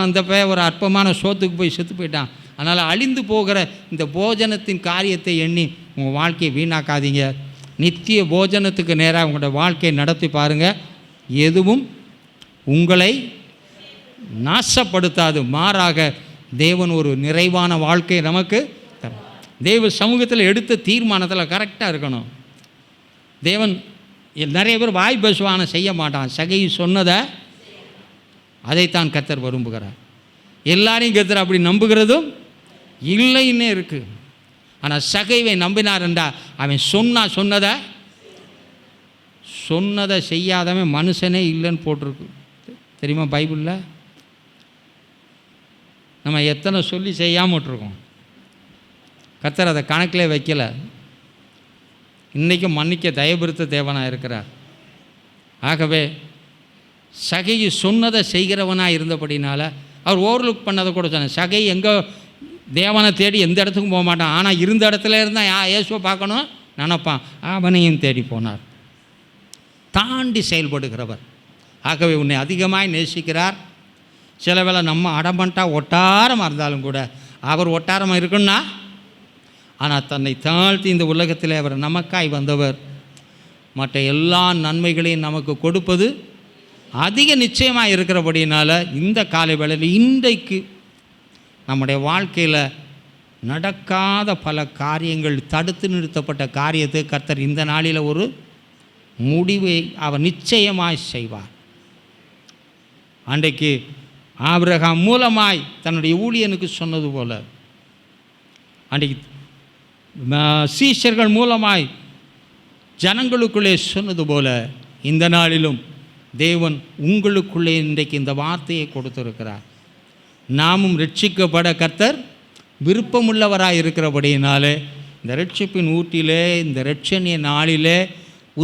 அந்த ஒரு அற்பமான சோத்துக்கு போய் செத்து போயிட்டான். அதனால் அழிந்து போகிற இந்த போஜனத்தின் காரியத்தை எண்ணி உங்கள் வாழ்க்கையை வீணாக்காதீங்க. நித்திய போஜனத்துக்கு நேராக உங்களோட வாழ்க்கையை நடத்தி பாருங்கள். எதுவும் உங்களை நாசப்படுத்தாது. மாறாக தேவன் ஒரு நிறைவான வாழ்க்கை நமக்கு தரும். தேவ சமூகத்தில் எடுத்த தீர்மானத்தில் கரெக்டாக இருக்கணும். தேவன் நிறைய பேர் வாய் பேசுவான செய்ய மாட்டான். சகை சொன்னதை அதைத்தான் கர்த்தர் விரும்புகிறார். எல்லாரையும் கர்த்தர் அப்படி நம்புகிறதும் இல்லைன்னே இருக்குது. ஆனால் சகைவை நம்பினார்ண்டா அவன் சொன்னதை செய்யாதவன் மனுஷனே இல்லைன்னு போட்டிருக்கு தெரியுமா பைபிளில்? நம்ம எத்தனை சொல்லி செய்யாமல் விட்டுருக்கோம். கர்த்தர் அதை கணக்கில் வைக்கலை. இன்றைக்கும் மன்னிக்க தயபெருத்த தேவனாக இருக்கிறார். ஆகவே சகையை சொன்னதை செய்கிறவனாக இருந்தபடினால அவர் ஓவர்லுக் பண்ணதை கூட சொன்னார். சகை எங்கே தேவனை தேடி எந்த இடத்துக்கும் போக மாட்டான். ஆனால் இருந்த இடத்துல இருந்தால் இயேசுவை பார்க்கணும் நினப்பான். அவனையும் தேடி போனார். தாண்டி செயல்படுகிறவர். ஆகவே உன்னை அதிகமாக நேசிக்கிறார். சில வேளை நம்ம அடமண்டாக ஒட்டாரமாக இருந்தாலும் கூட அவர் ஒட்டாரமாக இருக்குன்னா, ஆனால் தன்னை தாழ்த்தி இந்த உலகத்தில் அவர் நமக்காய் வந்தவர். மற்ற எல்லா நன்மைகளையும் நமக்கு கொடுப்பது அதிக நிச்சயமாக இருக்கிறபடினால இந்த காலை வேளையில் இன்றைக்கு நம்முடைய வாழ்க்கையில் நடக்காத பல காரியங்கள், தடுத்து நிறுத்தப்பட்ட காரியத்தை கர்த்தர் இந்த நாளில் ஒரு முடிவை அவர் நிச்சயமாய் செய்வார். அன்றைக்கு ஆபிரகாம் மூலமாய் தன்னுடைய ஊழியனுக்கு சொன்னது போல, அன்றைக்கு சீஷர்கள் மூலமாய் ஜனங்களுக்குள்ளே சொன்னது போல, இந்த நாளிலும் தேவன் உங்களுக்குள்ளே இன்றைக்கு இந்த வார்த்தையை கொடுத்திருக்கிறார். நாமும் ரட்சிக்கப்பட கர்த்தர் விருப்பமுள்ளவராக இருக்கிறபடியினாலே இந்த ரட்சிப்பின் ஊட்டிலே, இந்த ரட்சணிய நாளிலே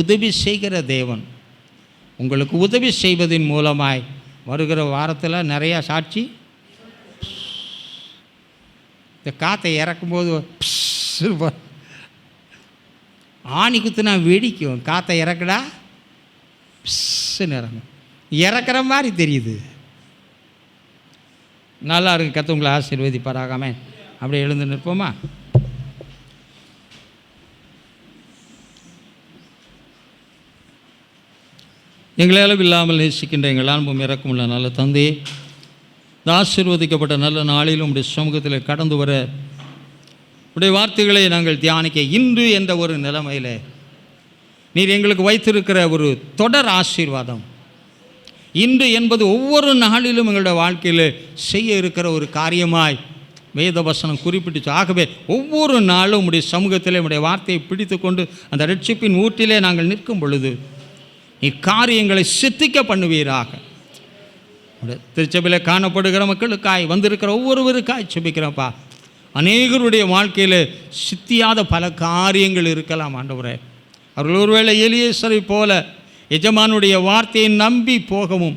உதவி செய்கிற தேவன் உங்களுக்கு உதவி செய்வதன் மூலமாய் வருகிற வாரத்தில் நிறையா சாட்சி. இந்த காற்றை இறக்கும்போது ஆணி குத்துனா வெடிக்கும். காற்றை இறக்குடா இறங்கும். இறக்குற மாதிரி தெரியுது. நல்லா இருக்கு. கர்த்தர் உங்களை ஆசீர்வதிப்பாராகாமே. அப்படியே எழுந்து நிற்போமா? எங்களால் இல்லாமல் நேசிக்கின்ற எங்கள் அன்பும் இறக்கமுள்ள நல்ல தந்தையே, இந்த ஆசீர்வதிக்கப்பட்ட நல்ல நாளிலும் உடைய சமூகத்தில் கடந்து வர உடைய வார்த்தைகளை நாங்கள் தியானிக்க இன்று என்ற ஒரு நிலைமையில் நீர் எங்களுக்கு வைத்திருக்கிற ஒரு தொடர் ஆசீர்வாதம் இன்று என்பது ஒவ்வொரு நாளிலும் எங்களுடைய வாழ்க்கையில் செய்ய இருக்கிற ஒரு காரியமாய் வேத வசனம் குறிப்பிட்டுச்சு. ஆகவே ஒவ்வொரு நாளும் உடைய சமூகத்திலே உடைய வார்த்தையை பிடித்து கொண்டு அந்த ரட்சிப்பின் ஊற்றிலே நாங்கள் நிற்கும் பொழுது நீர் காரியங்களை சித்திக்க பண்ணுவீராக. திருச்சபையில் காணப்படுகிற மக்களுக்காய் வந்திருக்கிற ஒவ்வொருவருக்காய் செபிக்கிறப்பா. அநேகருடைய வாழ்க்கையில் சித்தியாத பல காரியங்கள் இருக்கலாம் ஆண்டவரே. அவர்கள் ஒருவேளை எலியேசரை போல எஜமானுடைய வார்த்தையை நம்பி போகவும்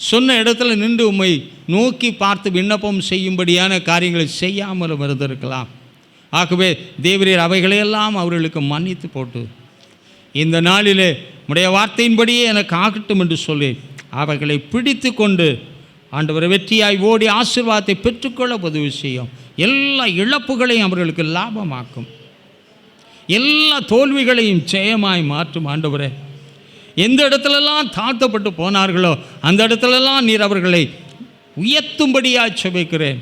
சொன்ன இடத்துல நின்று உம்மை நோக்கி பார்த்து விண்ணப்பம் செய்யும்படியான காரியங்களை செய்யாமலும் இருந்திருக்கலாம். ஆகவே தேவரீர் அவைகளையெல்லாம் அவர்களுக்கு மன்னித்து போட்டு இந்த நாளிலே உடைய வார்த்தையின்படியே எனக்கு ஆகட்டும் என்று சொல்லி அவைகளை பிடித்து கொண்டு ஆண்டவர் வெற்றியாய் ஓடி ஆசீர்வாதத்தை பெற்றுக்கொள்ள உதவி செய்யும். எல்லா இழப்புகளையும் அவர்களுக்கு லாபமாக்கும். எல்லா தோல்விகளையும் ஜெயமாய் மாற்றும் ஆண்டவரே. எந்த இடத்துலலாம் தாழ்த்தப்பட்டு போனார்களோ அந்த இடத்துலலாம் நீர் அவர்களை உயர்த்தும்படியாக செபிக்கிறேன்.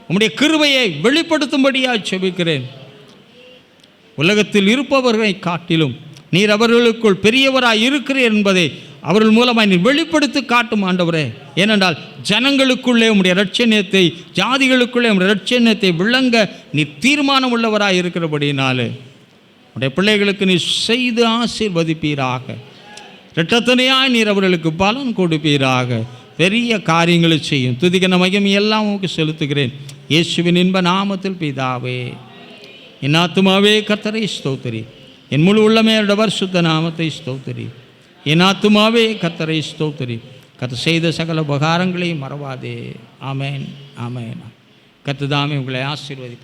உம்முடைய கிருபையை வெளிப்படுத்தும்படியாக செபிக்கிறேன். உலகத்தில் இருப்பவர்களை காட்டிலும் நீர் அவர்களுக்குள் பெரியவராய் இருக்கிறீர் என்பதை அவர்கள் மூலமாய் நீர் வெளிப்படுத்தி காட்டும் ஆண்டவரே. ஏனென்றால் ஜனங்களுக்குள்ளே உம்முடைய இரட்சணியத்தை, ஜாதிகளுக்குள்ளே உம்முடைய இரட்சணியத்தை விளங்க நீர் தீர்மானம் உள்ளவராய் இருக்கிறபடினாலே உடைய பிள்ளைகளுக்கு நீர் செய்து ஆசீர்வதிப்பீராக. இரட்டத்தனையாய் நீர் அவர்களுக்கு பலன் கொடுப்பீராக. பெரிய காரியங்களை செய்யும். துதிக்க மகிமை எல்லாம் உங்களுக்கு செலுத்துகிறேன். இயேசுவின் இன்ப நாமத்தில் பிதாவே, என் ஆத்துமாவே கர்த்தரை ஸ்தோத்திரி, என் முழு உள்ளமே அவருடைய பரிசுத்த நாமத்தை ஸ்தோத்திரி. என் ஆத்துமாவே கர்த்தரை ஸ்தோத்திரி, கர்த்தர் செய்த சகல உபகாரங்களையும் மறவாதே. ஆமேன், ஆமேன். கர்த்தர் தாமே உங்களை ஆசீர்வதிப்பார்.